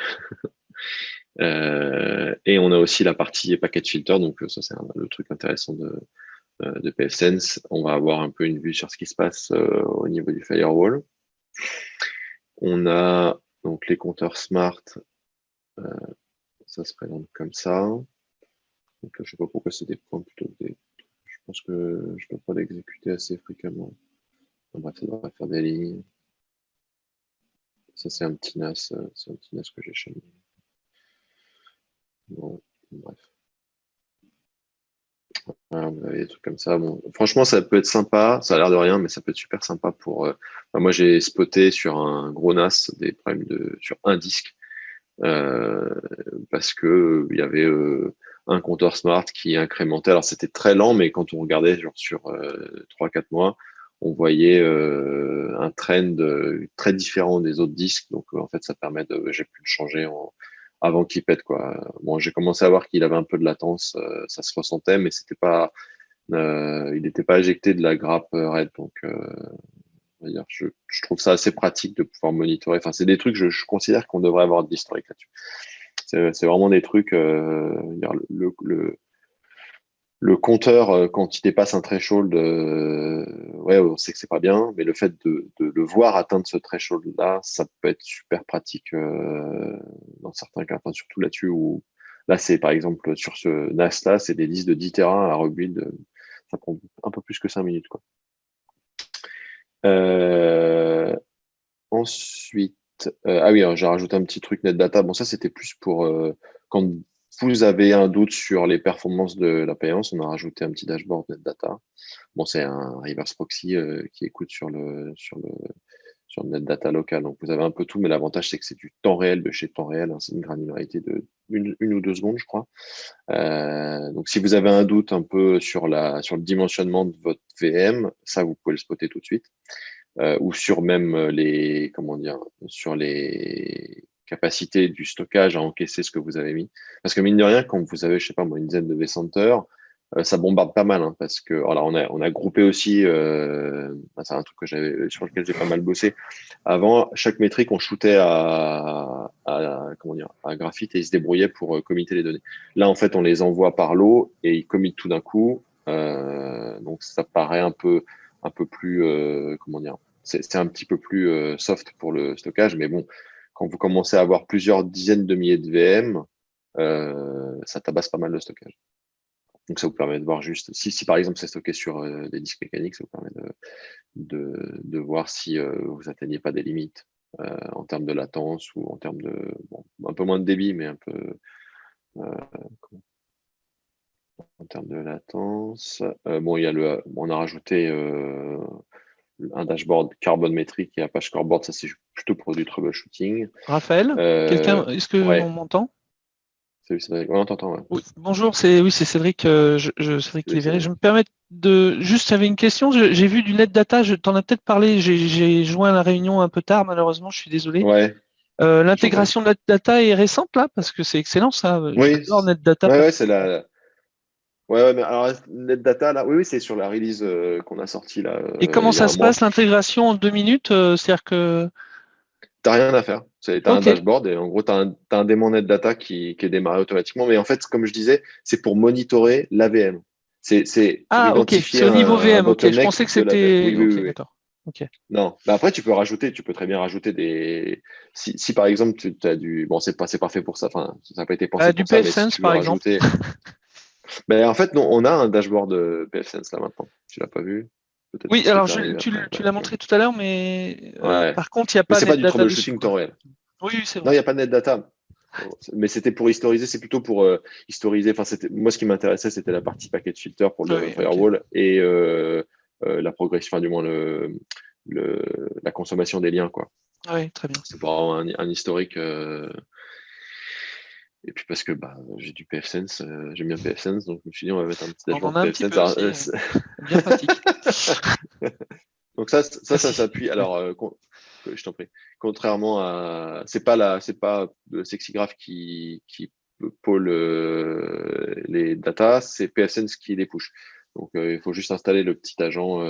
Et on a aussi la partie package filter, donc ça c'est le truc intéressant de pfSense. On va avoir un peu une vue sur ce qui se passe au niveau du firewall. On a donc les compteurs smart, ça se présente comme ça. Donc je ne sais pas pourquoi c'est des points plutôt que des. Je pense que je ne peux pas l'exécuter assez fréquemment. Enfin, bref, ça devrait faire des lignes. Ça c'est un petit NAS, que j'ai chez moi. Bon, bref. Voilà, vous avez des trucs comme ça. Bon, franchement, ça peut être sympa. Ça a l'air de rien, mais ça peut être super sympa pour. Enfin, moi, j'ai spoté sur un gros NAS des problèmes sur un disque parce que il y avait un compteur smart qui incrémentait. Alors, c'était très lent, mais quand on regardait genre, sur 3-4 mois, on voyait un trend très différent des autres disques. Donc, en fait, ça permet j'ai pu le changer avant qu'il pète, quoi. Bon, j'ai commencé à voir qu'il avait un peu de latence, ça se ressentait, mais c'était pas, il n'était pas éjecté de la grappe RAID. Donc, on va dire, je trouve ça assez pratique de pouvoir monitorer. Enfin, c'est des trucs, je considère qu'on devrait avoir de l'historique là-dessus. C'est vraiment des trucs, le compteur, quand il dépasse un threshold, ouais, on sait que c'est pas bien, mais le fait de le voir atteindre ce threshold-là, ça peut être super pratique dans certains cas, enfin, surtout là-dessus où là, c'est par exemple sur ce NAS-là, c'est des listes de 10 Tera à rebuild, ça prend un peu plus que 5 minutes, quoi. Ensuite, ah oui, j'ai rajouté un petit truc NetData. Bon, ça, c'était plus pour quand vous avez un doute sur les performances de la payance, on a rajouté un petit dashboard NetData. Bon, c'est un reverse proxy qui écoute sur le NetData local. Donc, vous avez un peu tout, mais l'avantage, c'est que c'est du temps réel de chez temps réel, hein. C'est une granularité de une ou 2 secondes, je crois. Donc, si vous avez un doute un peu sur le dimensionnement de votre VM, ça, vous pouvez le spotter tout de suite. Ou sur même sur les capacités du stockage à encaisser ce que vous avez mis. Parce que mine de rien, quand vous avez, je sais pas moi, une dizaine de vCenter, ça bombarde pas mal, hein, parce que alors on a groupé aussi, c'est un truc sur lequel j'ai pas mal bossé. Avant, chaque métrique, on shootait à Graphite et il se débrouillait pour committer les données. Là, en fait, on les envoie par lot et ils committent tout d'un coup. Donc ça paraît un peu plus, c'est un petit peu plus soft pour le stockage, mais bon, quand vous commencez à avoir plusieurs dizaines de milliers de VM, ça tabasse pas mal le stockage. Donc ça vous permet de voir juste, si par exemple c'est stocké sur des disques mécaniques, ça vous permet de voir si vous atteignez pas des limites en termes de latence ou en termes un peu moins de débit, mais un peu en termes de latence. Bon, on a rajouté un dashboard carbone métrique et Apache Scoreboard, ça c'est plutôt pour du troubleshooting. Raphaël, est-ce que ouais. on m'entend? Salut Cédric, ouais, on t'entend. Ouais. Oui, bonjour, c'est Cédric, Cédric Lévéré. Je me permets juste, j'avais une question. J'ai vu du NetData, t'en as peut-être parlé. J'ai joint à la réunion un peu tard, malheureusement, je suis désolé. Ouais. L'intégration de NetData est récente là, parce que c'est excellent ça. Oui. J'adore NetData. Ouais, c'est la. Ouais, mais alors NetData là, oui, c'est sur la release qu'on a sortie là. Et comment il y a ça un se mois. passe l'intégration en 2 minutes? C'est-à-dire que. T'as rien à faire. T'as un Ok. dashboard et en gros, t'as un démon NetData qui est démarré automatiquement. Mais en fait, comme je disais, c'est pour monitorer l'AVM. C'est pour Ah, ok. identifier C'est au niveau un VM. Ok. Je bottleneck pensais que de l'AVM. c'était. Oui, oui, Ok, oui, oui. d'accord. Ok. Non. Bah après, tu peux très bien rajouter des. Si par exemple, tu as du. Bon, c'est pas fait pour ça. Enfin, ça n'a pas été pensé Du pour ça, mais si pfSense tu veux par exemple. rajouter. Ben, en fait, non, on a un dashboard de pfSense là maintenant. Tu l'as pas vu? Peut-être Oui, parce que alors tu es arrivé tu, après. tu l'as montré tout à l'heure, mais Ouais. par contre, il n'y a Mais pas c'est pas du NetData dessus, troubleshooting temps quoi. réel. Oui, c'est Non, il n'y vrai. a pas de NetData. Mais c'était pour historiser, c'est plutôt pour historiser. Enfin, moi, ce qui m'intéressait, c'était la partie package filter pour le Oui, ok. firewall et la progression, enfin, du moins la consommation des liens, quoi. Oui, très bien. C'est pour avoir un historique. Et puis parce que j'ai du pfSense, j'aime bien pfSense, donc je me suis dit on va mettre un petit On en dashboard a un petit pfSense. peu Alors, aussi. Bien pratique. donc ça Merci. s'appuie. Alors, je t'en prie. Contrairement à, c'est pas le Sexigraph qui pôle les data, c'est pfSense qui les push. Donc il faut juste installer le petit agent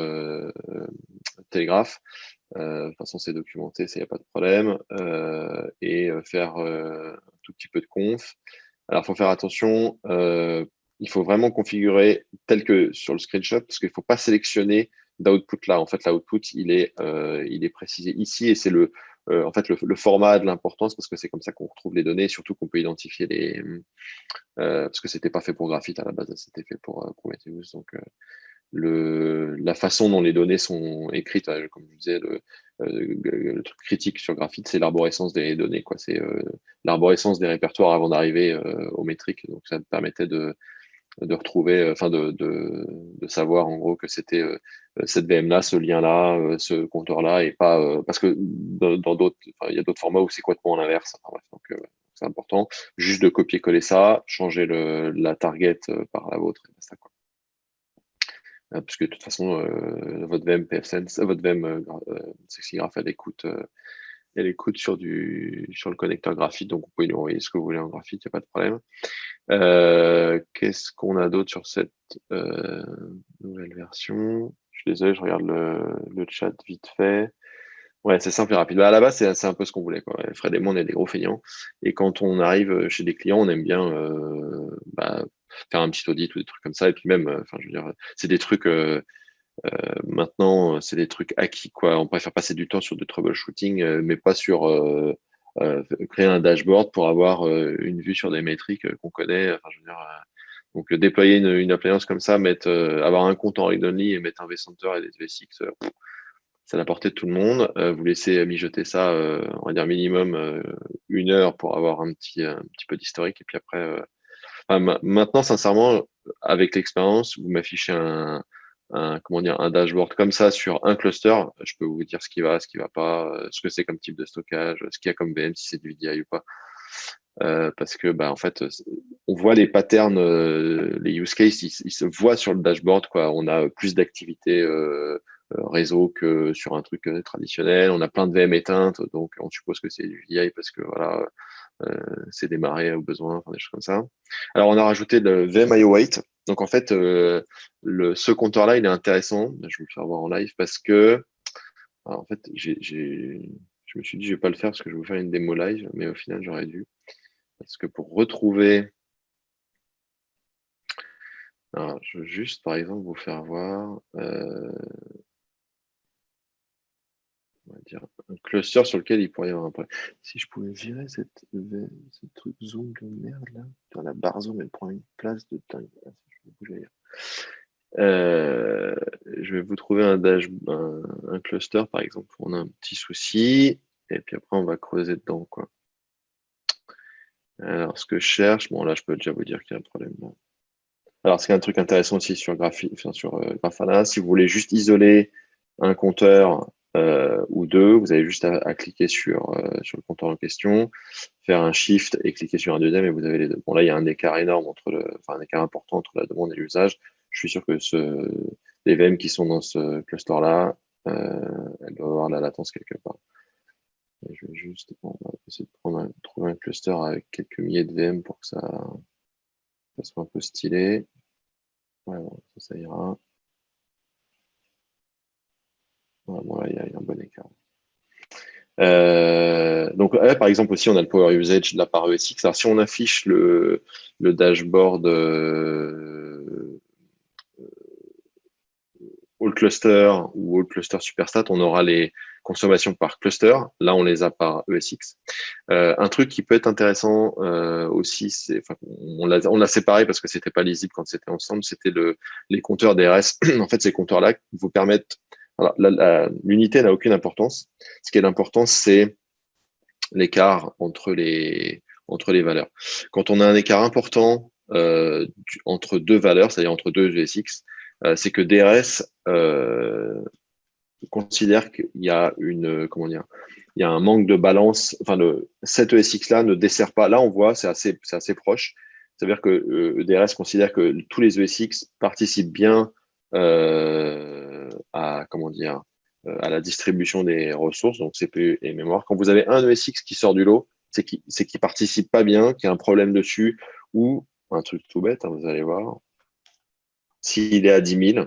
Telegraph. De toute façon, c'est documenté, ça y a pas de problème. Et faire un tout petit peu de conf. Alors, il faut faire attention. Il faut vraiment configurer tel que sur le screenshot, parce qu'il ne faut pas sélectionner d'output là. En fait, l'output, il est précisé ici et c'est en fait, le format de l'importance, parce que c'est comme ça qu'on retrouve les données, surtout qu'on peut identifier parce que c'était pas fait pour Graphite à la base, c'était fait pour Prometheus. Donc, la façon dont les données sont écrites, comme je disais, le truc critique sur Graphite, c'est l'arborescence des données, quoi. C'est l'arborescence des répertoires avant d'arriver aux métriques. Donc ça me permettait de retrouver, enfin de savoir en gros que c'était cette VM-là, ce lien-là, ce compteur-là, et pas parce que dans d'autres, il y a d'autres formats où c'est complètement l'inverse. Enfin, bref, donc c'est important. Juste de copier-coller ça, changer la target par la vôtre, et basta, quoi. Parce que de toute façon, votre VM pfSense, votre VM Sexigraph, elle écoute sur le connecteur graphite, donc vous pouvez lui envoyer ce que vous voulez en graphite, il n'y a pas de problème. Qu'est-ce qu'on a d'autre sur cette nouvelle version? Je suis désolé, je regarde le chat vite fait. Ouais, c'est simple et rapide. À la base, c'est un peu ce qu'on voulait, quoi. Fred et moi, on est des gros feignants. Et quand on arrive chez des clients, on aime bien faire un petit audit ou des trucs comme ça. Et puis même, enfin, je veux dire, c'est des trucs maintenant, c'est des trucs acquis, quoi. On préfère passer du temps sur du troubleshooting, mais pas sur créer un dashboard pour avoir une vue sur des métriques qu'on connaît. Enfin, je veux dire, donc déployer une appliance comme ça, avoir un compte en read-only et mettre un vCenter et des V6, c'est à la portée de tout le monde. Vous laissez mijoter ça, on va dire minimum 1 heure pour avoir un petit peu d'historique. Et puis après, maintenant, sincèrement, avec l'expérience, vous m'affichez comment dire, un dashboard comme ça sur un cluster. Je peux vous dire ce qui va, ce qui va pas, ce que c'est comme type de stockage, ce qu'il y a comme VM, si c'est du VDI ou pas. Parce que en fait, on voit les patterns, les use cases, ils se voient sur le dashboard, quoi. On a plus d'activités réseau que sur un truc traditionnel. On a plein de VM éteintes, donc on suppose que c'est du VDI parce que voilà, c'est démarré au besoin, enfin, des choses comme ça. Alors on a rajouté le VM IO8. Donc en fait, ce compteur-là, il est intéressant. Je vais le faire voir en live parce que alors, en fait, je me suis dit je vais pas le faire parce que je vais vous faire une démo live, mais au final j'aurais dû. Parce que pour retrouver. Alors, je veux juste, par exemple, vous faire voir on va dire, un cluster sur lequel il pourrait y avoir un problème. Si je pouvais virer ce truc zoom de merde là. Putain, la barre zoom, elle prend une place de dingue. Je vais vous trouver un cluster, par exemple, où on a un petit souci. Et puis après, on va creuser dedans, quoi. Alors, ce que je cherche, bon, là, je peux déjà vous dire qu'il y a un problème. Là. Alors, c'est un truc intéressant aussi sur Grafana. Si vous voulez juste isoler un compteur ou deux, vous avez juste à cliquer sur le compteur en question, faire un shift et cliquer sur un deuxième et vous avez les deux. Bon, là, il y a un écart énorme un écart important entre la demande et l'usage. Je suis sûr que les VM qui sont dans ce cluster-là, elles doivent avoir la latence quelque part. Et je vais juste on va essayer de trouver un cluster avec quelques milliers de VM pour que ça soit un peu stylé. Ouais, bon, ça ira. Ouais, bon, là, il y a un bon écart. Donc, par exemple, aussi, on a le power usage là par ESX. Alors, si on affiche le dashboard All Cluster ou All Cluster Superstat, on aura les consommations par cluster. Là, on les a par ESX. Un truc qui peut être intéressant aussi, on l'a séparé parce que c'était pas lisible quand c'était ensemble, c'était les compteurs DRS. En fait, ces compteurs-là vous permettent. L'unité n'a aucune importance. Ce qui est l'importance, c'est l'écart entre les valeurs. Quand on a un écart important entre deux valeurs, c'est-à-dire entre deux ESX, c'est que DRS considère qu'il y a il y a un manque de balance. Enfin, cet ESX là ne dessert pas. Là, on voit, c'est assez proche. C'est-à-dire que DRS considère que tous les ESX participent bien à la distribution des ressources, donc CPU et mémoire. Quand vous avez un ESX qui sort du lot, c'est qu'il participe pas bien, qu'il y a un problème dessus, ou un truc tout bête, hein, vous allez voir. S'il est à 10 000,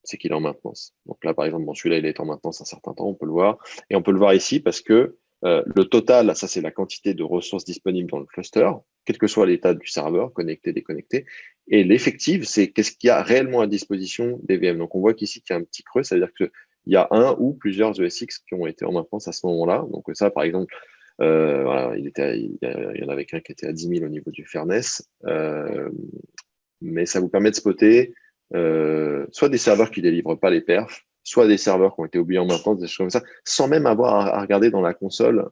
c'est qu'il est en maintenance. Donc là, par exemple, celui-là, il est en maintenance un certain temps, on peut le voir. Et on peut le voir ici parce que le total, ça, c'est la quantité de ressources disponibles dans le cluster, quel que soit l'état du serveur, connecté, déconnecté. Et l'effectif, c'est qu'est-ce qu'il y a réellement à disposition des VM. Donc, on voit qu'ici, qu'il y a un petit creux, ça veut dire qu'il y a un ou plusieurs ESX qui ont été en maintenance à ce moment-là. Donc, ça, par exemple, voilà, il y en avait qu'un qui était à 10 000 au niveau du fairness. Mais ça vous permet de spotter soit des serveurs qui ne délivrent pas les perfs, soit des serveurs qui ont été oubliés en maintenance, des choses comme ça, sans même avoir à regarder dans la console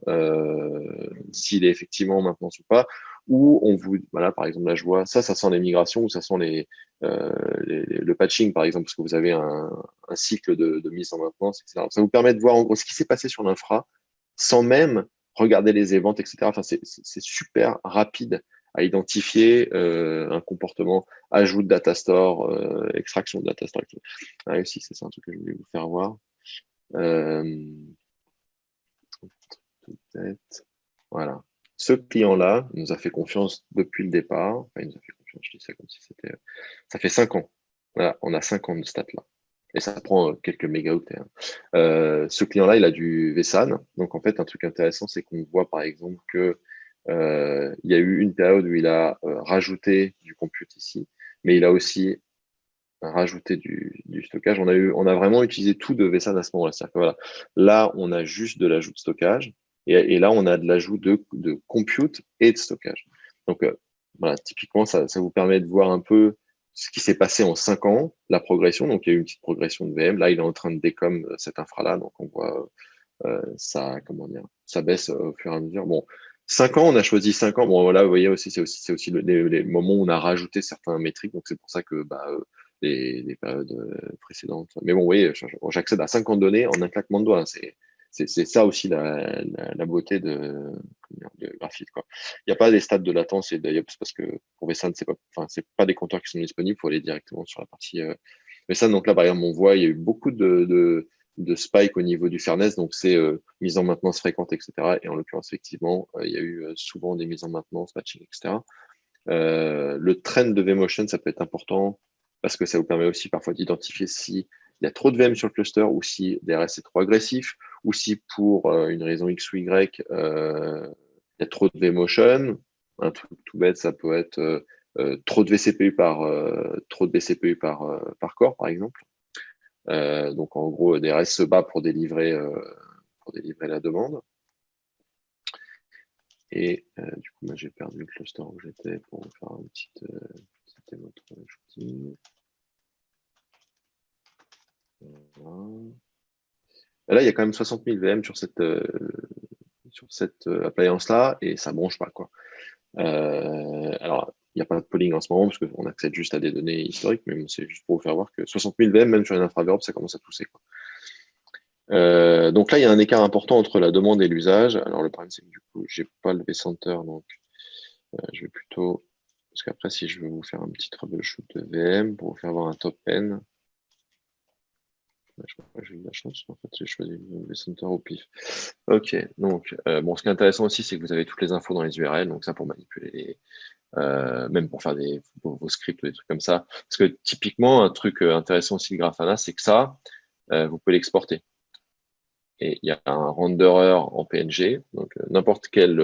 s'il est effectivement en maintenance ou pas. Ou voilà, par exemple, là je vois, ça sent les migrations ou ça sent le patching, par exemple, parce que vous avez un cycle de mise en maintenance, etc. Ça vous permet de voir en gros ce qui s'est passé sur l'infra sans même regarder les events, etc. Enfin, c'est super rapide à identifier un comportement, ajout de data store, extraction de data store. Ah, aussi, c'est un truc que je voulais vous faire voir. Peut-être. Voilà. Ce client-là nous a fait confiance depuis le départ. Enfin, il nous a fait confiance, je dis ça comme si c'était. Ça fait 5 ans. Voilà, on a 5 ans de stats là. Et ça prend quelques mégaoctets. Hein. Ce client-là, il a du vSAN. Donc, en fait, un truc intéressant, c'est qu'on voit par exemple que il y a eu une période où il a rajouté du compute ici, mais il a aussi rajouté du stockage. On a vraiment utilisé tout de vSAN à ce moment-là. C'est-à-dire que voilà, là, on a juste de l'ajout de stockage, et là, on a de l'ajout de compute et de stockage. Donc, voilà, typiquement, ça vous permet de voir un peu ce qui s'est passé en 5 ans, la progression. Donc, il y a eu une petite progression de VM. Là, il est en train de décom cette infra-là. Donc, on voit ça baisse au fur et à mesure. Bon, 5 ans, on a choisi 5 ans. Bon, là, vous voyez aussi, c'est aussi les moments où on a rajouté certains métriques. Donc, c'est pour ça que les périodes précédentes. Mais bon, vous voyez, j'accède à 50 données en un claquement de doigts. C'est ça aussi la beauté de Graphite, quoi. Il n'y a pas des stades de latence et d'IOPS parce que pour vSAN, c'est pas des compteurs qui sont disponibles. Il faut aller directement sur la partie vSAN. Donc là, par exemple, on voit, il y a eu beaucoup de spike au niveau du fairness, donc c'est mise en maintenance fréquente, etc. Et en l'occurrence, effectivement, il y a eu souvent des mises en maintenance, patching, etc. Le trend de vMotion, ça peut être important parce que ça vous permet aussi parfois d'identifier s'il y a trop de VM sur le cluster ou si DRS est trop agressif ou si pour une raison X ou Y, il y a trop de vMotion. Un truc tout bête, ça peut être trop de vCPU par corps, par exemple. Donc en gros, DRS se bat pour délivrer la demande. Et du coup, moi j'ai perdu le cluster où j'étais pour faire une petite c'était notre shooting. Voilà. Et là, il y a quand même 60 000 VM sur cette appliance-là et ça bronche pas, quoi. Alors, il n'y a pas de polling en ce moment parce qu'on accède juste à des données historiques, mais bon, c'est juste pour vous faire voir que 60 000 VM, même sur une infra-VROP, ça commence à pousser, quoi. Donc là, il y a un écart important entre la demande et l'usage. Alors le problème, c'est que du coup, j'ai pas le vCenter, donc je vais plutôt, parce qu'après, si je veux vous faire un petit troubleshoot de VM pour vous faire avoir un top N, je crois que j'ai eu de la chance. En fait, j'ai choisi le vCenter au pif. Ok, donc bon, ce qui est intéressant aussi, c'est que vous avez toutes les infos dans les URL, donc ça pour manipuler les, même pour faire vos scripts ou des trucs comme ça. Parce que typiquement, un truc intéressant aussi de Grafana, c'est que ça, vous pouvez l'exporter. Et il y a un renderer en PNG, donc n'importe quel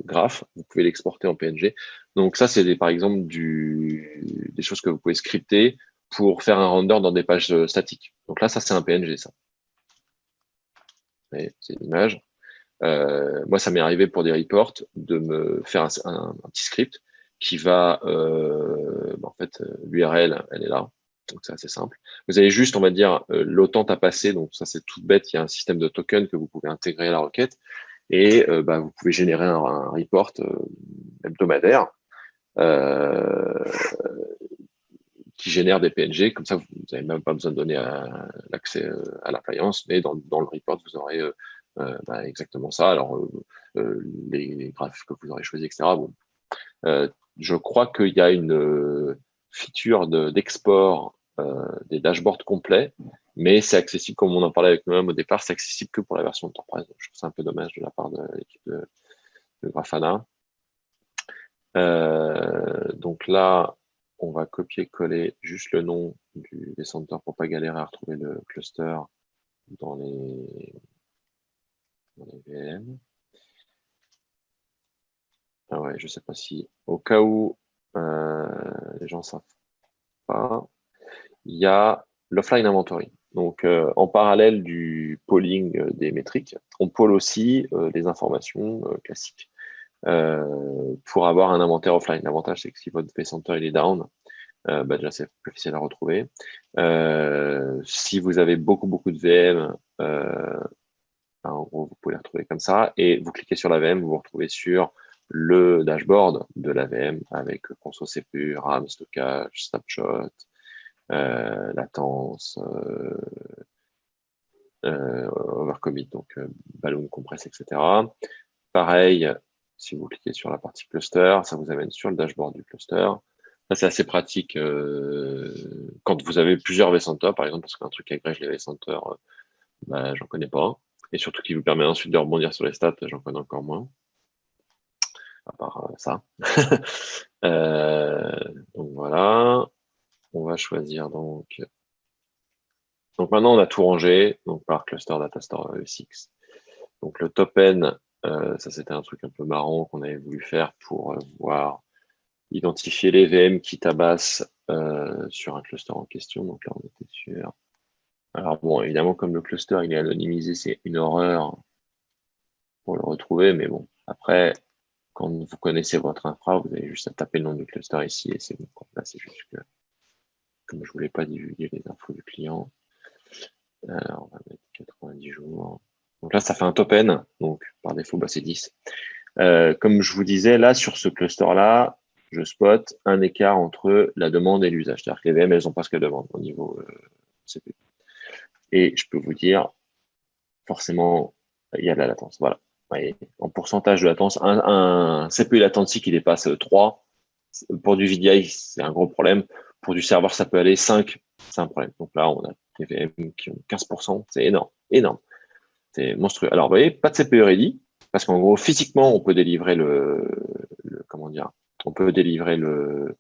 graphe, vous pouvez l'exporter en PNG. Donc ça, c'est par exemple des choses que vous pouvez scripter pour faire un render dans des pages statiques. Donc là, ça, c'est un PNG, ça. C'est une image. Moi, ça m'est arrivé pour des reports de me faire un petit script qui va, en fait, l'URL, elle est là. Donc, c'est assez simple. Vous avez juste, on va dire, l'OTANT à passer. Donc, ça, c'est tout bête. Il y a un système de token que vous pouvez intégrer à la requête. Et vous pouvez générer un report hebdomadaire qui génère des PNG. Comme ça, vous n'avez même pas besoin de donner l'accès à l'appliance. Mais dans le report, vous aurez exactement ça. Alors, les graphes que vous aurez choisis, etc. Bon, je crois qu'il y a une feature d'export des dashboards complets, mais c'est accessible, comme on en parlait avec nous-mêmes au départ, c'est accessible que pour la version Enterprise. Donc, je trouve ça un peu dommage de la part de l'équipe de Grafana. Donc là, on va copier-coller juste le nom du vCenter pour pas galérer à retrouver le cluster dans les VM. Ah ouais, je sais pas si, au cas où les gens savent pas, il y a l'offline inventory. Donc, en parallèle du polling des métriques, on pôle aussi les informations classiques pour avoir un inventaire offline. L'avantage, c'est que si votre vCenter il est down, déjà, c'est plus facile à retrouver. Si vous avez beaucoup de VM, en gros, vous pouvez les retrouver comme ça. Et vous cliquez sur la VM, vous vous retrouvez sur le dashboard de la VM avec conso CPU, RAM, stockage, snapshot, latence, overcommit, donc balloon compress, etc. Pareil, si vous cliquez sur la partie cluster, ça vous amène sur le dashboard du cluster. Ça, c'est assez pratique quand vous avez plusieurs vCenter, par exemple, parce qu'un truc qui agrège les vCenter, j'en connais pas. Et surtout qui vous permet ensuite de rebondir sur les stats, j'en connais encore moins. À part ça. Donc voilà. On va choisir donc. Donc maintenant, on a tout rangé, donc par cluster data store E6. Donc le top N, ça c'était un truc un peu marrant qu'on avait voulu faire pour voir identifier les VM qui tabassent sur un cluster en question. Donc là, on était sur. Alors bon, évidemment, comme le cluster il est anonymisé, c'est une horreur pour le retrouver, mais bon, après, quand vous connaissez votre infra, vous avez juste à taper le nom du cluster ici et c'est bon. Là, c'est juste que, comme je voulais pas divulguer les infos du client, on va mettre 90 jours. Donc là, ça fait un top N, donc par défaut, c'est 10. Comme je vous disais, là, sur ce cluster-là, je spot un écart entre la demande et l'usage. C'est-à-dire que les VM, elles n'ont pas ce qu'elles demandent au niveau CPU. Et je peux vous dire, forcément, il y a de la latence. Voilà. Ouais, en pourcentage de latence, un CPU latency qui dépasse 3, pour du VDI, c'est un gros problème. Pour du serveur, ça peut aller 5, c'est un problème. Donc là, on a des VM qui ont 15%, c'est énorme, énorme. C'est monstrueux. Alors, vous voyez, pas de CPU ready, parce qu'en gros, physiquement, on peut délivrer comment dire, on peut délivrer le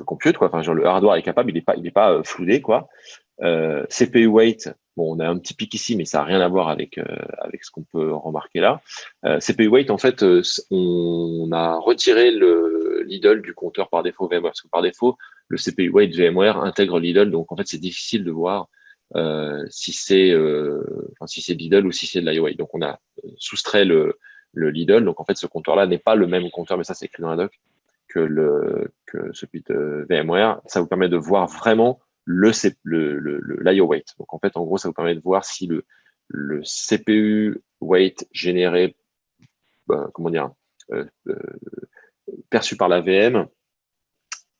compute, quoi. Enfin, genre, le hardware est capable, il est pas floudé, quoi. CPU weight, bon, on a un petit pic ici, mais ça n'a rien à voir avec ce qu'on peut remarquer là. CPU weight, en fait, on a retiré le l'idle du compteur par défaut VMware, parce que par défaut, le CPU weight VMware intègre l'idle, donc en fait, c'est difficile de voir si c'est l'idle ou si c'est de l'IOWeight. Donc, on a soustrait le l'idle, donc en fait, ce compteur-là n'est pas le même compteur, mais ça, c'est écrit dans la doc, que celui de VMware. Ça vous permet de voir vraiment l'IO weight. Donc en fait, en gros, ça vous permet de voir si le CPU weight généré, comment dire, perçu par la VM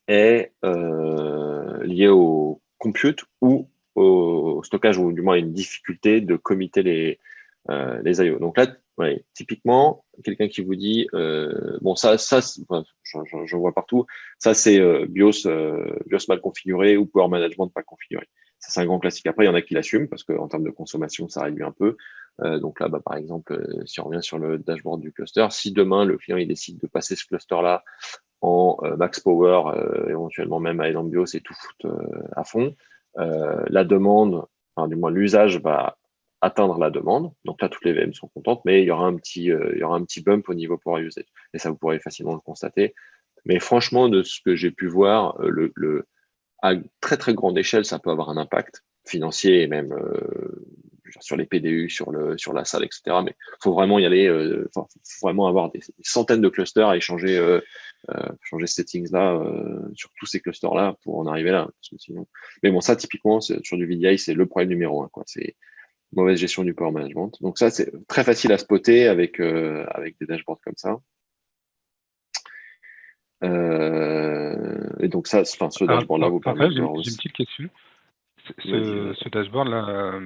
est lié au compute ou au au stockage ou du moins à une difficulté de committer les IO. Donc là, ouais, typiquement, quelqu'un qui vous dit, bon, je vois partout, ça c'est BIOS mal configuré ou Power Management pas configuré. Ça, c'est un grand classique. Après, il y en a qui l'assument parce qu'en termes de consommation, ça réduit un peu. Donc là, par exemple, si on revient sur le dashboard du cluster, si demain le client il décide de passer ce cluster-là en max power, éventuellement même à Island BIOS et tout foutre à fond, la demande, enfin du moins l'usage va atteindre la demande. Donc là, toutes les VM sont contentes, mais il y aura un petit bump au niveau power usage. Et ça, vous pourrez facilement le constater. Mais franchement, de ce que j'ai pu voir, à très très grande échelle, ça peut avoir un impact financier et même sur les PDU, sur la salle, etc. Mais faut vraiment y aller, faut vraiment avoir des centaines de clusters à échanger, changer ces settings-là sur tous ces clusters-là pour en arriver là. Parce que sinon... Mais bon, ça typiquement sur du VDI, c'est le problème numéro 1, quoi. C'est mauvaise gestion du power management. Donc ça, c'est très facile à spotter avec des dashboards comme ça. Et donc ça, ce dashboard-là vous permet de voir aussi. J'ai une petite question. Ce dashboard-là,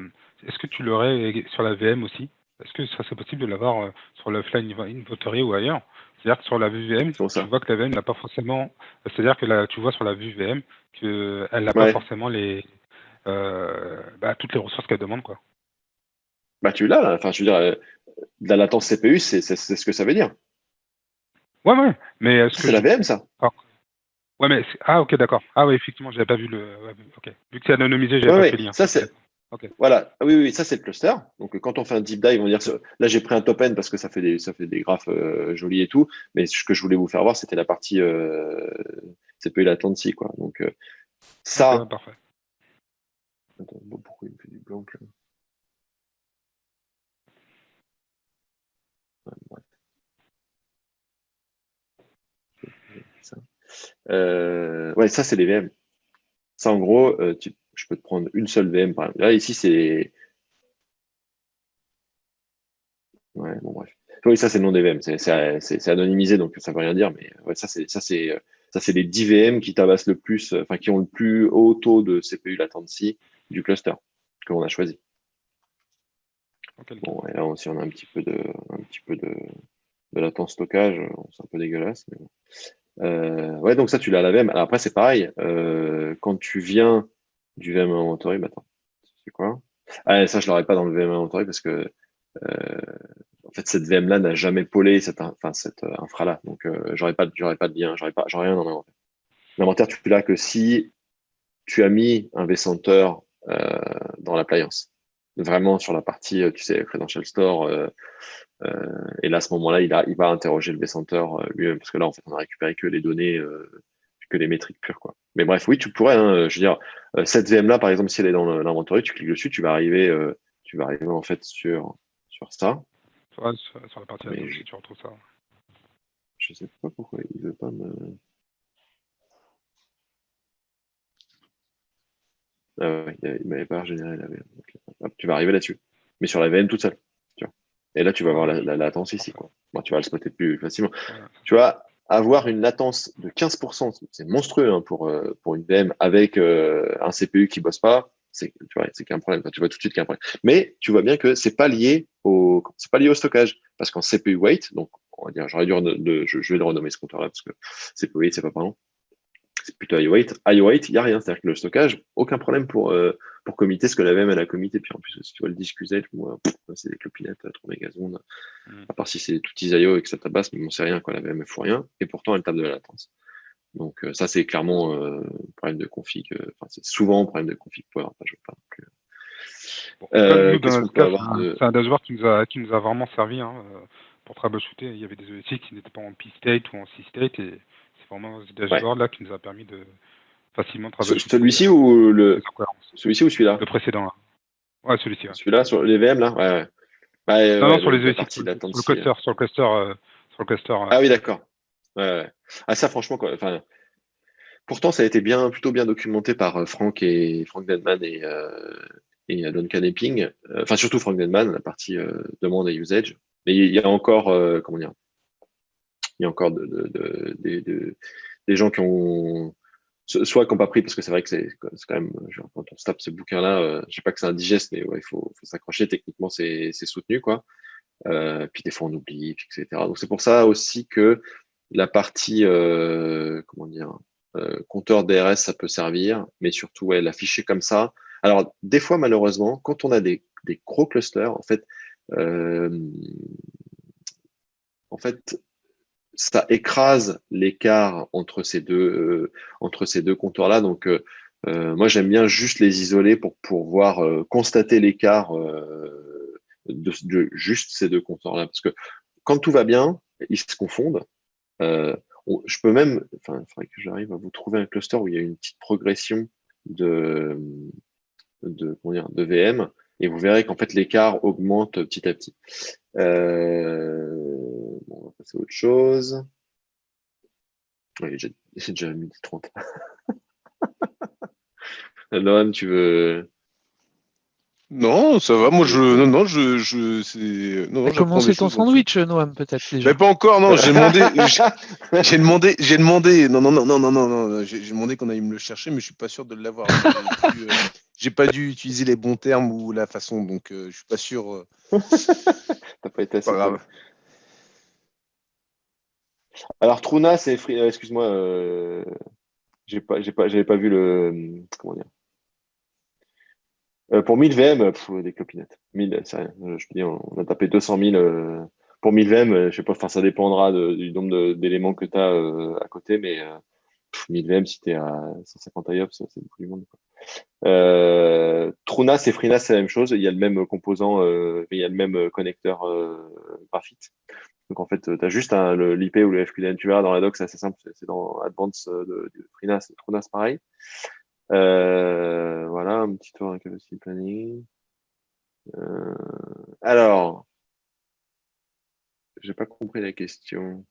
est-ce que tu l'aurais sur la VM aussi? Est-ce que ça serait possible de l'avoir sur l'offline inventory ou ailleurs? C'est-à-dire que sur la vue VM, tu vois que la VM n'a pas forcément... C'est-à-dire que là, tu vois sur la vue VM qu'elle n'a pas forcément toutes les ressources qu'elle demande, quoi. Bah tu l'as, là. Enfin, je veux dire, la latence CPU, c'est ce que ça veut dire. Ouais, mais est-ce que... C'est la VM, ça. Ouais, mais... Ah, ok, d'accord. Ah oui, effectivement, j'avais pas vu le... ok. Vu que c'est anonymisé, j'avais pas fait le lien. Ça, c'est... Okay. Voilà, oui, ça c'est le cluster. Donc quand on fait un deep dive, on va dire là j'ai pris un top end parce que ça fait des graphes jolis et tout, mais ce que je voulais vous faire voir c'était la partie CPU latency quoi. Donc ça. Okay, parfait. Attends, pourquoi il me fait du blanc là? Ça c'est les VM. Ça en gros, je peux te prendre une seule VM par exemple. Là ici c'est bref. Oui, ça c'est le nom des VM, c'est anonymisé donc ça veut rien dire, mais ça c'est les 10 VM qui tabassent le plus, enfin qui ont le plus haut taux de CPU latency du cluster que l'on a choisi. Okay. Bon, et là aussi on a un petit peu de latence stockage, c'est un peu dégueulasse, mais bon. Donc ça tu l'as à la VM. Alors après c'est pareil, quand tu viens du VM inventory, attends, c'est quoi? Ça je l'aurais pas dans le VM inventory parce que en fait, cette VM-là n'a jamais polé cette infra-là. Donc, j'aurais pas de lien, j'aurais rien dans l'inventaire. L'inventaire, tu l'as que si tu as mis un vCenter dans l'appliance. Vraiment sur la partie, tu sais, Credential Store. Et là, à ce moment-là, il va interroger le vCenter lui-même. Parce que là, en fait, on a récupéré que les données, que les métriques pures, quoi. Mais bref, oui, tu pourrais, hein, je veux dire, cette VM-là, par exemple, si elle est dans l'inventory, tu cliques dessus, tu vas arriver en fait sur ça. Sur la partie si tu retrouves ça. Je sais pas pourquoi il veut pas me... Ah ouais, il m'avait pas régénéré la VM. Okay. Hop, tu vas arriver là-dessus. Mais sur la VM toute seule. Tu vois. Et là, tu vas avoir la latence ici. Quoi. Bon, tu vas le spotter plus facilement. Tu vois, avoir une latence de 15%, c'est monstrueux hein, pour une VM avec un CPU qui bosse pas. C'est qu'un problème. Tu vois tout de suite qu'il y a un problème. Mais tu vois bien que c'est pas lié au stockage. Parce qu'en CPU weight, donc on va dire, je vais le renommer ce compteur-là parce que CPU weight, c'est pas parlant. C'est plutôt IO weight. IO weight, il n'y a rien. C'est-à-dire que le stockage, aucun problème pour committer ce que la VM elle a commité. Puis en plus, si tu vois le disk usage, c'est des clopinettes, 3 mégasecondes. À part si c'est tout IO et que ça tabasse, mais on sait rien, quoi. La VM elle fout rien. Et pourtant, elle tape de la latence. Donc ça, c'est clairement problème de config. C'est souvent un problème de config power. Je veux pas non plus. C'est un dashboard qui nous a vraiment servi pour troubleshooter. Il y avait des ESI qui n'étaient pas en P-state ou en C-state et c'est vraiment ce dashboard-là qui nous a permis de facilement troubleshooter. Celui-ci ou celui-là? Le précédent, là. Ouais, celui-ci. Ouais. Celui-là, sur les VM, là? Ouais. Non, sur les ESI, sur le cluster. Ah oui, d'accord. Ouais. Ah, ça, franchement, quoi. Enfin, pourtant, ça a été plutôt bien documenté par Frank Denman et Duncan Epping, enfin surtout Frank Denman, la partie demande et usage. Mais il y a encore, il y a encore des gens qui ont soit qu'on n'a pas pris, parce que c'est vrai que c'est quand même, genre, quand on se tape ce bouquin-là, je sais pas que c'est indigeste, mais ouais, il faut s'accrocher, techniquement, c'est soutenu, quoi. Puis des fois, on oublie, puis etc. Donc, c'est pour ça aussi que la partie, comment dire, compteur DRS, ça peut servir, mais surtout, ouais, l'afficher comme ça. Alors, des fois, malheureusement, quand on a des gros clusters, en fait, ça écrase l'écart entre ces deux compteurs-là. Donc, moi, j'aime bien juste les isoler pour pouvoir constater l'écart de juste ces deux compteurs-là. Parce que quand tout va bien, ils se confondent. Je peux même, enfin, il faudrait que j'arrive à vous trouver un cluster où il y a une petite progression de VM, et vous verrez qu'en fait l'écart augmente petit à petit. On va passer à autre chose. Oui, j'ai déjà mis 30. Noam, tu veux... Non, ça va. Moi, non, T'as commencé ton sandwich, Noam, peut-être déjà. Mais pas encore. Non, j'ai demandé. Non. J'ai demandé qu'on aille me le chercher, mais je suis pas sûr de l'avoir. J'ai pas dû utiliser les bons termes ou la façon, donc je suis pas sûr. T'as pas été assez grave. Alors Truna, c'est excuse-moi, j'avais pas vu le comment dire. Pour 1000 VM, des clopinettes. 1000, c'est rien. Je peux dire, on a tapé 200 000 pour 1000 VM. Je sais pas, enfin ça dépendra du nombre d'éléments que tu as à côté, mais 1000 VM si tu es à 150 IOPS, c'est beaucoup du monde, quoi. Truna et Freenas, c'est la même chose. Il y a le même composant, il y a le même connecteur graphite. Donc en fait, tu as juste l'IP ou le FQDN. Tu verras dans la doc, c'est assez simple. C'est dans Advance de Freenas et Trunas, pareil. Voilà, un petit tour avec capacity planning. Alors, j'ai pas compris la question.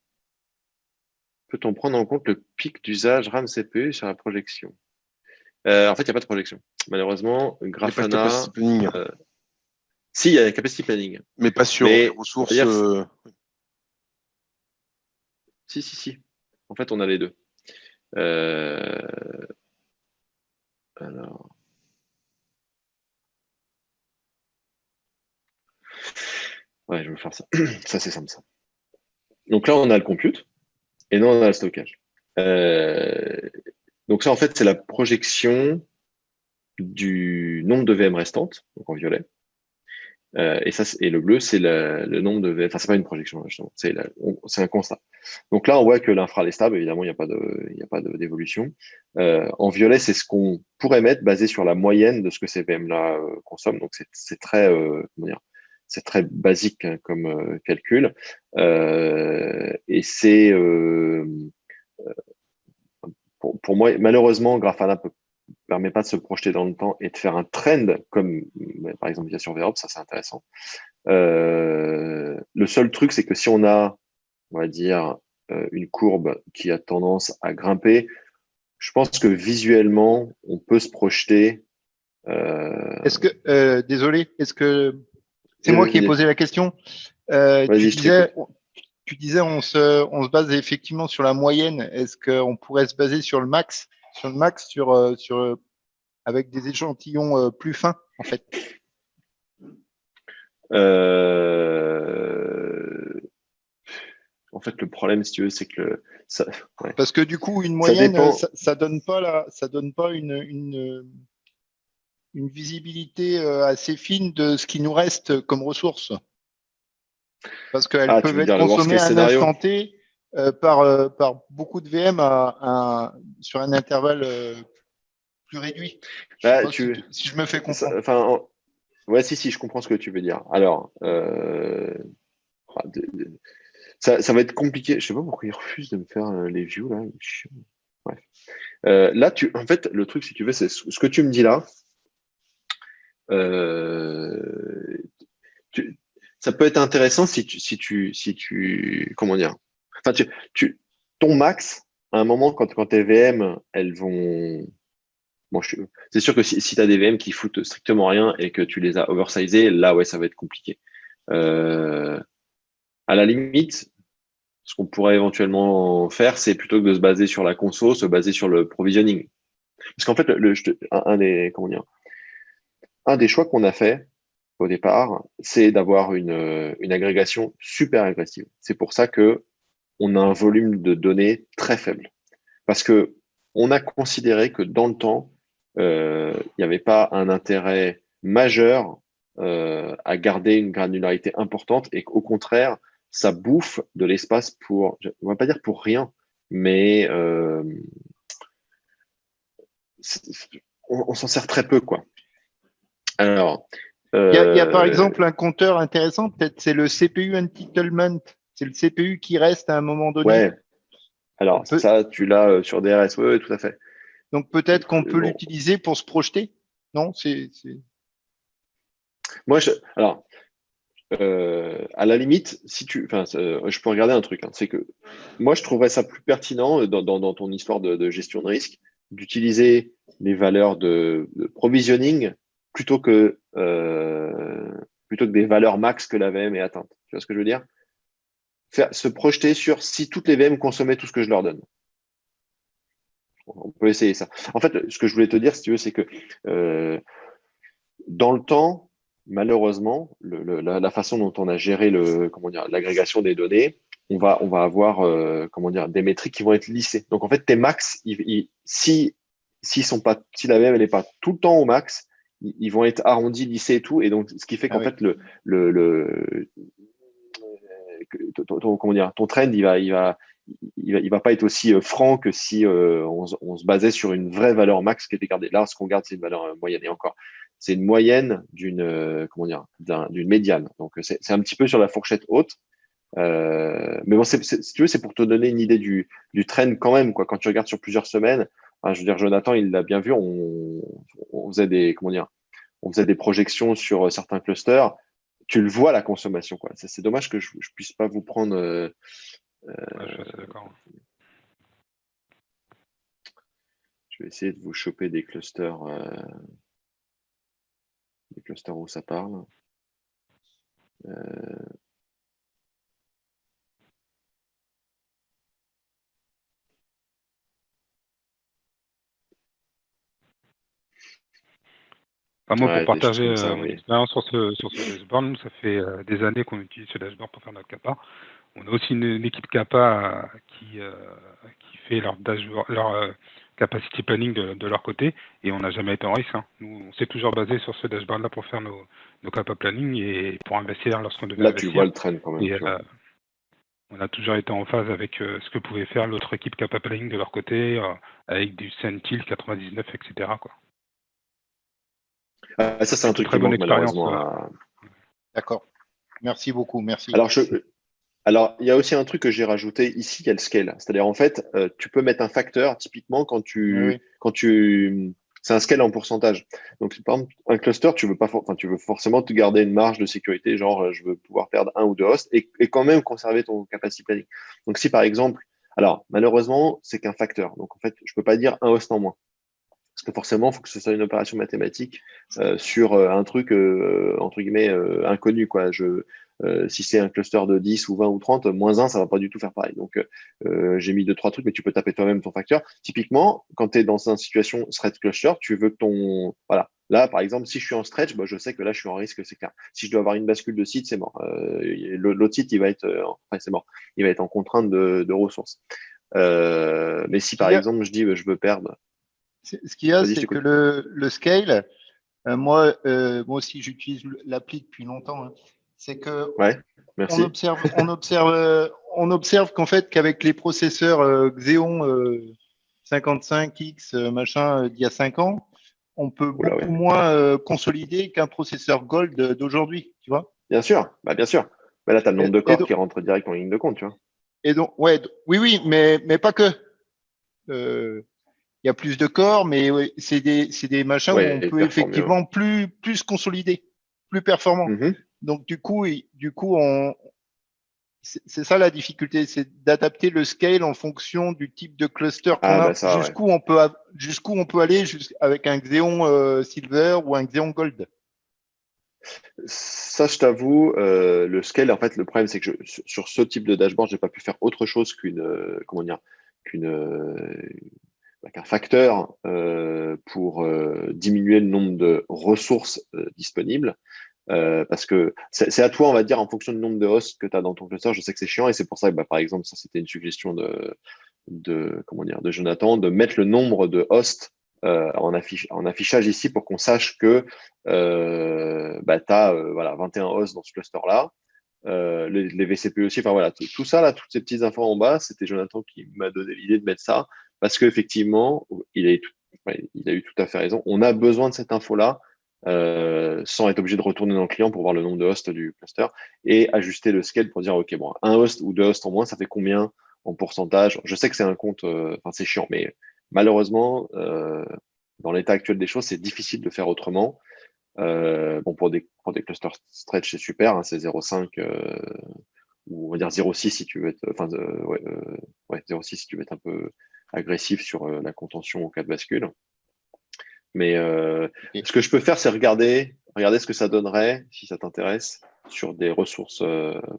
Peut-on prendre en compte le pic d'usage RAM CPU sur la projection? En fait, il n'y a pas de projection. Malheureusement, Grafana. Si, il y a capacity planning. Mais pas sur les ressources. Si. En fait, on a les deux. Alors. Ouais, je vais faire ça. Ça, c'est simple, ça. Donc là, on a le compute et là, on a le stockage. Donc ça, en fait, c'est la projection du nombre de VM restantes, donc en violet. Et le bleu, c'est le nombre de VM. Enfin, c'est pas une projection, justement. C'est un constat. Donc là, on voit que l'infra est stable. Évidemment, il n'y a pas d'évolution. En violet, c'est ce qu'on pourrait mettre basé sur la moyenne de ce que ces VM-là consomment. Donc c'est très, comment dire, c'est très basique, hein, comme calcul. Et c'est pour moi, malheureusement, Grafana permet pas de se projeter dans le temps et de faire un trend comme par exemple via Surveillance, ça c'est intéressant. Le seul truc, c'est que si on a, on va dire, une courbe qui a tendance à grimper, je pense que visuellement, on peut se projeter. Est-ce que, désolé, est-ce que c'est moi qui ai posé la question? Tu disais on se base effectivement sur la moyenne. Est-ce qu'on pourrait se baser sur le max, avec des échantillons plus fins, en fait? En fait, le problème, si tu veux, c'est que ouais. Parce que du coup, une moyenne, ça donne pas une visibilité assez fine de ce qui nous reste comme ressources. Parce qu'elles peuvent être consommées à un instant T par beaucoup de VM sur un intervalle plus réduit. Si je me fais comprendre. Ouais, si, je comprends ce que tu veux dire. Alors, ça va être compliqué. Je sais pas pourquoi il refuse de me faire les views là. Bref. Là, en fait, le truc, si tu veux, c'est ce que tu me dis là. Ça peut être intéressant si tu comment dire. Enfin, ton max à un moment quand tes VM elles vont. Bon, c'est sûr que si tu as des VM qui foutent strictement rien et que tu les as oversizés, là ouais, ça va être compliqué. À la limite, ce qu'on pourrait éventuellement faire, c'est plutôt que de se baser sur la conso, se baser sur le provisioning. Parce qu'en fait, un des choix qu'on a fait au départ, c'est d'avoir une agrégation super agressive. C'est pour ça que on a un volume de données très faible. Parce que on a considéré que dans le temps, il n'y avait pas un intérêt majeur à garder une granularité importante et qu'au contraire, ça bouffe de l'espace pour, on va pas dire pour rien, mais on s'en sert très peu, quoi. Alors, il y a par exemple un compteur intéressant, peut-être c'est le CPU entitlement. C'est le CPU qui reste à un moment donné. Ouais. Alors, ça, tu l'as sur DRS. Oui, tout à fait. Donc, peut-être qu'on peut l'utiliser pour se projeter. Non, Moi, à la limite, je peux regarder un truc. Hein, c'est que moi, je trouverais ça plus pertinent dans ton histoire de gestion de risque d'utiliser les valeurs de provisioning plutôt que des valeurs max que la VM est atteinte. Tu vois ce que je veux dire? Se projeter sur si toutes les VM consommaient tout ce que je leur donne. On peut essayer ça. En fait, ce que je voulais te dire, si tu veux, c'est que dans le temps, malheureusement, la façon dont on a géré l'agrégation des données, on va avoir des métriques qui vont être lissées. Donc en fait, tes max, si la VM elle n'est pas tout le temps au max, ils vont être arrondis, lissés et tout. Et donc, ce qui fait qu'en fait, ton trend, il va pas être aussi franc que si on se basait sur une vraie valeur max qui était gardée. Là, ce qu'on garde, c'est une valeur moyenne. Et encore, c'est une moyenne d'une médiane. Donc, c'est un petit peu sur la fourchette haute. Mais bon, si tu veux, c'est pour te donner une idée du trend quand même, quoi. Quand tu regardes sur plusieurs semaines, je veux dire, Jonathan, il l'a bien vu. On faisait des projections sur certains clusters. Tu le vois, la consommation, quoi. C'est dommage que je puisse pas vous prendre. Je suis assez d'accord. Je vais essayer de vous choper des clusters où ça parle. Moi, pour partager mon expérience sur ce dashboard, nous, ça fait des années qu'on utilise ce dashboard pour faire notre CAPA. On a aussi une équipe CAPA qui fait leur dashboard, leur capacity planning de leur côté, et on n'a jamais été en risque. Hein. Nous, on s'est toujours basé sur ce dashboard-là pour faire nos CAPA planning et pour investir lorsqu'on devait investir. Là, tu vois le trend quand même. Et, on a toujours été en phase avec ce que pouvait faire l'autre équipe CAPA planning de leur côté, avec du Sentil 99, etc. quoi. Ça, c'est un truc très bonne expérience. D'accord. Merci beaucoup. Merci. Alors, il y a aussi un truc que j'ai rajouté ici, il y a le scale. C'est-à-dire, en fait, tu peux mettre un facteur, typiquement, c'est un scale en pourcentage. Donc, par exemple, un cluster, tu veux forcément te garder une marge de sécurité, genre, je veux pouvoir perdre un ou deux hosts et quand même conserver ton capacity planning. Donc, si par exemple, alors, malheureusement, c'est qu'un facteur. Donc, en fait, je peux pas dire un host en moins. Parce que forcément, il faut que ce soit une opération mathématique sur un truc, entre guillemets, inconnu, quoi. Si c'est un cluster de 10 ou 20 ou 30, moins 1, ça va pas du tout faire pareil. Donc, j'ai mis 2-3 trucs, mais tu peux taper toi-même ton facteur. Typiquement, quand tu es dans une situation thread cluster, tu veux que voilà. Là, par exemple, si je suis en stretch, je sais que là, je suis en risque, c'est clair. Si je dois avoir une bascule de site, c'est mort. L'autre site, il va être, c'est mort. Il va être en contrainte de ressources. Mais si, par exemple, je dis, je veux perdre. Ce qu'il y a, c'est que le scale, moi aussi, j'utilise l'appli depuis longtemps. Hein. C'est que merci. on observe qu'en fait, qu'avec les processeurs Xeon 55X d'il y a 5 ans, on peut beaucoup moins consolider qu'un processeur Gold d'aujourd'hui, tu vois. Bien sûr, bien sûr. Mais là, tu as le nombre de corps qui rentre direct en ligne de compte, tu vois. Et donc, oui, mais pas que. Il y a plus de corps, mais c'est des machins où on peut effectivement plus consolider, plus performant. Donc du coup, c'est ça la difficulté, c'est d'adapter le scale en fonction du type de cluster qu'on a, jusqu'où on peut aller avec un Xeon Silver ou un Xeon Gold. Ça, je t'avoue, le scale, en fait, le problème, c'est que sur ce type de dashboard, j'ai pas pu faire autre chose qu'un facteur pour diminuer le nombre de ressources disponibles. Parce que c'est à toi, on va dire, en fonction du nombre de hosts que tu as dans ton cluster. Je sais que c'est chiant et c'est pour ça que, par exemple, ça, c'était une suggestion de Jonathan, de mettre le nombre de hosts en affichage ici pour qu'on sache que tu as 21 hosts dans ce cluster-là. Les VCP aussi, enfin voilà, tout ça, là, toutes ces petites infos en bas, c'était Jonathan qui m'a donné l'idée de mettre ça parce qu'effectivement, il a eu tout à fait raison. On a besoin de cette info-là sans être obligé de retourner dans le client pour voir le nombre de hosts du cluster et ajuster le scale pour dire, OK, bon, un host ou 2 hosts en moins, ça fait combien en pourcentage? Je sais que c'est un compte, c'est chiant, mais malheureusement, dans l'état actuel des choses, c'est difficile de faire autrement. Pour des clusters stretch, c'est super, hein, c'est 0,5 ou on va dire 0,6 si tu veux être, 0,6 si tu veux être un peu agressif sur la contention au cas de bascule. Mais ce que je peux faire, c'est regarder ce que ça donnerait, si ça t'intéresse, sur des ressources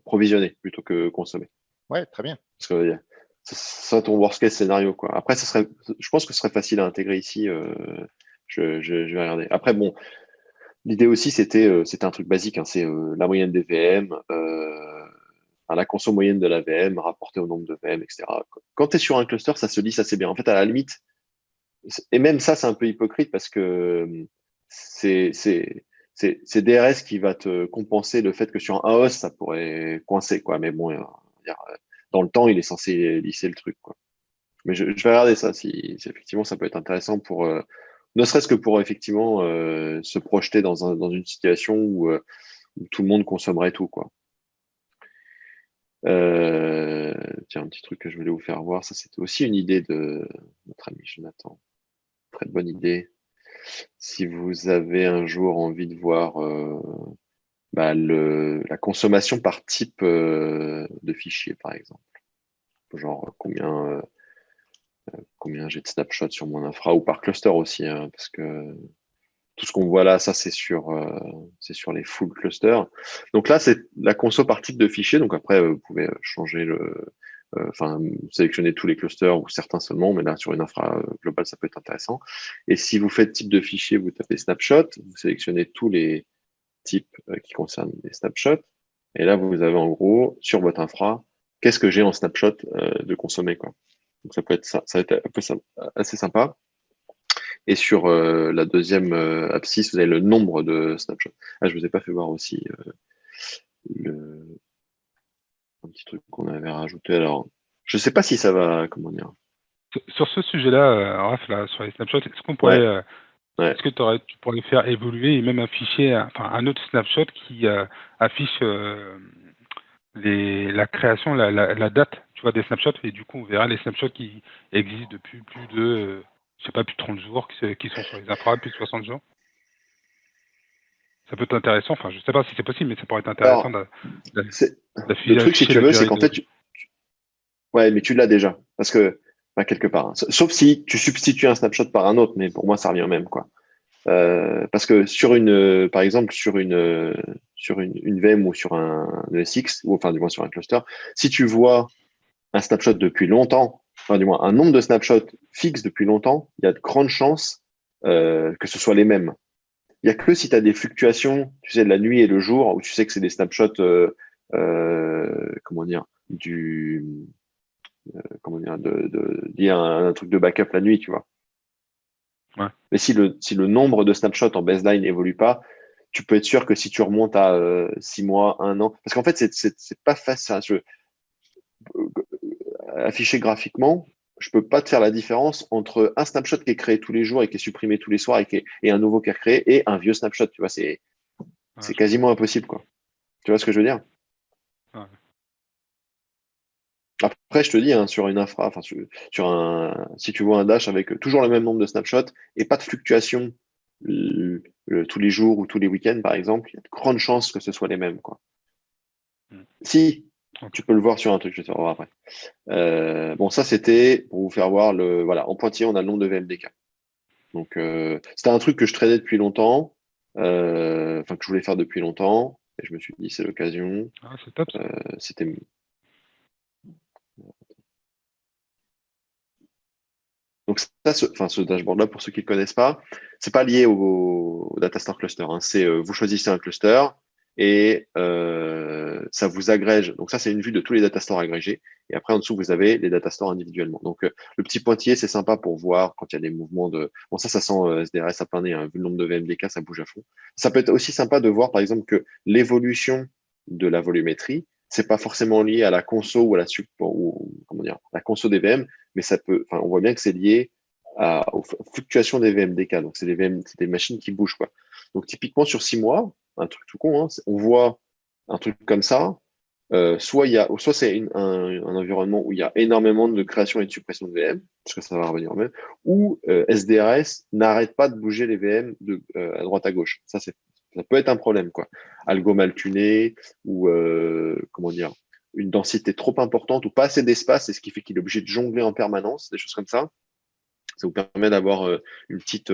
provisionnées plutôt que consommées. Ouais, très bien. Parce que ça, ton worst case scénario, quoi. Après, je pense que ce serait facile à intégrer ici. Je vais regarder. Après, bon, l'idée aussi, c'était un truc basique. Hein, c'est la moyenne des VM, la conso moyenne de la VM rapportée au nombre de VM, etc. Quand tu es sur un cluster, ça se lisse assez bien. En fait, à la limite, et même ça, c'est un peu hypocrite parce que c'est DRS qui va te compenser le fait que sur un host, ça pourrait coincer, quoi. Mais bon, dans le temps, il est censé lisser le truc, quoi. Mais je vais regarder ça, si effectivement ça peut être intéressant pour, ne serait-ce que pour effectivement se projeter dans une situation où tout le monde consommerait tout, quoi. Tiens, un petit truc que je voulais vous faire voir, ça c'était aussi une idée de notre ami Jonathan. Très bonne idée. Si vous avez un jour envie de voir la consommation par type de fichier, par exemple. Genre combien j'ai de snapshots sur mon infra ou par cluster aussi, hein, parce que tout ce qu'on voit là, ça c'est sur les full clusters. Donc là, c'est la conso par type de fichier. Donc après, vous pouvez changer sélectionner tous les clusters ou certains seulement, mais là sur une infra globale, ça peut être intéressant. Et si vous faites type de fichier, vous tapez snapshot, vous sélectionnez tous les types qui concernent les snapshots. Et là, vous avez en gros sur votre infra, qu'est-ce que j'ai en snapshot de consommer, quoi. Donc ça peut être ça va être un peu assez sympa. Et sur la deuxième abscisse, vous avez le nombre de snapshots. Ah, je vous ai pas fait voir aussi un petit truc qu'on avait rajouté. Alors, je sais pas si ça va, comment dire. Sur ce sujet-là, Raph, là, sur les snapshots, est-ce qu'on pourrait, est-ce que tu pourrais faire évoluer et même afficher, un autre snapshot qui affiche la création, la date, tu vois, des snapshots, et du coup, on verra les snapshots qui existent depuis plus de je sais pas, plus de 30 jours, qui sont sur les infra, plus de 60 jours. Ça peut être intéressant, enfin, je sais pas si c'est possible, mais ça pourrait être intéressant d'afficher. Le truc, si tu veux, c'est qu'en fait, ouais, mais tu l'as déjà, parce que, quelque part, hein. Sauf si tu substitues un snapshot par un autre, mais pour moi, ça revient au même, quoi. Parce que par exemple, sur une VM ou sur un ESX, ou enfin, du moins sur un cluster, si tu vois un snapshot depuis longtemps, enfin, du moins, un nombre de snapshots fixe depuis longtemps, il y a de grandes chances que ce soit les mêmes. Il n'y a que si tu as des fluctuations, tu sais, de la nuit et le jour, où tu sais que c'est des snapshots, liés à un truc de backup la nuit, tu vois. Ouais. Mais si le nombre de snapshots en baseline n'évolue pas, tu peux être sûr que si tu remontes à 6 mois, 1 an, parce qu'en fait, c'est pas facile. Affiché graphiquement, je peux pas te faire la différence entre un snapshot qui est créé tous les jours et qui est supprimé tous les soirs et un nouveau qui est créé et un vieux snapshot. Tu vois, c'est quasiment impossible, quoi. Tu vois ce que je veux dire? Ouais. Après, je te dis, hein, sur une infra, enfin, si tu vois un dash avec toujours le même nombre de snapshots et pas de fluctuation tous les jours ou tous les week-ends, par exemple, il y a de grandes chances que ce soit les mêmes, quoi. Si, tu peux le voir sur un truc, je vais te voir après. Ça, c'était pour vous faire voir en pointillé, on a le nombre de VMDK. Donc, c'était un truc que je traînais depuis longtemps. que je voulais faire depuis longtemps. Et je me suis dit, c'est l'occasion. Ah, c'est top. C'était. Donc ça, ce dashboard-là, pour ceux qui ne le connaissent pas, c'est pas lié au Data Store Cluster. Hein. C'est vous choisissez un cluster et ça vous agrège. Donc ça, c'est une vue de tous les data stores agrégés. Et après, en dessous, vous avez les data stores individuellement. Donc le petit pointillé, c'est sympa pour voir quand il y a des mouvements de. Bon, ça sent SDRS à plein nez. Hein. Vu le nombre de VMDK, ça bouge à fond. Ça peut être aussi sympa de voir, par exemple, que l'évolution de la volumétrie, c'est pas forcément lié à la conso ou à comment dire, la conso des VM, mais ça peut, on voit bien que c'est lié aux fluctuations des VMDK. Donc, c'est des machines qui bougent, quoi. Donc, typiquement, sur 6 mois, un truc tout con, hein, on voit un truc comme ça. Soit c'est un environnement où il y a énormément de création et de suppression de VM, parce que ça va revenir même, ou SDRS n'arrête pas de bouger les VM à droite à gauche. Ça peut être un problème, quoi. Algo mal tuné, ou comment dire, une densité trop importante ou pas assez d'espace, c'est ce qui fait qu'il est obligé de jongler en permanence, des choses comme ça. Ça vous permet d'avoir une petite,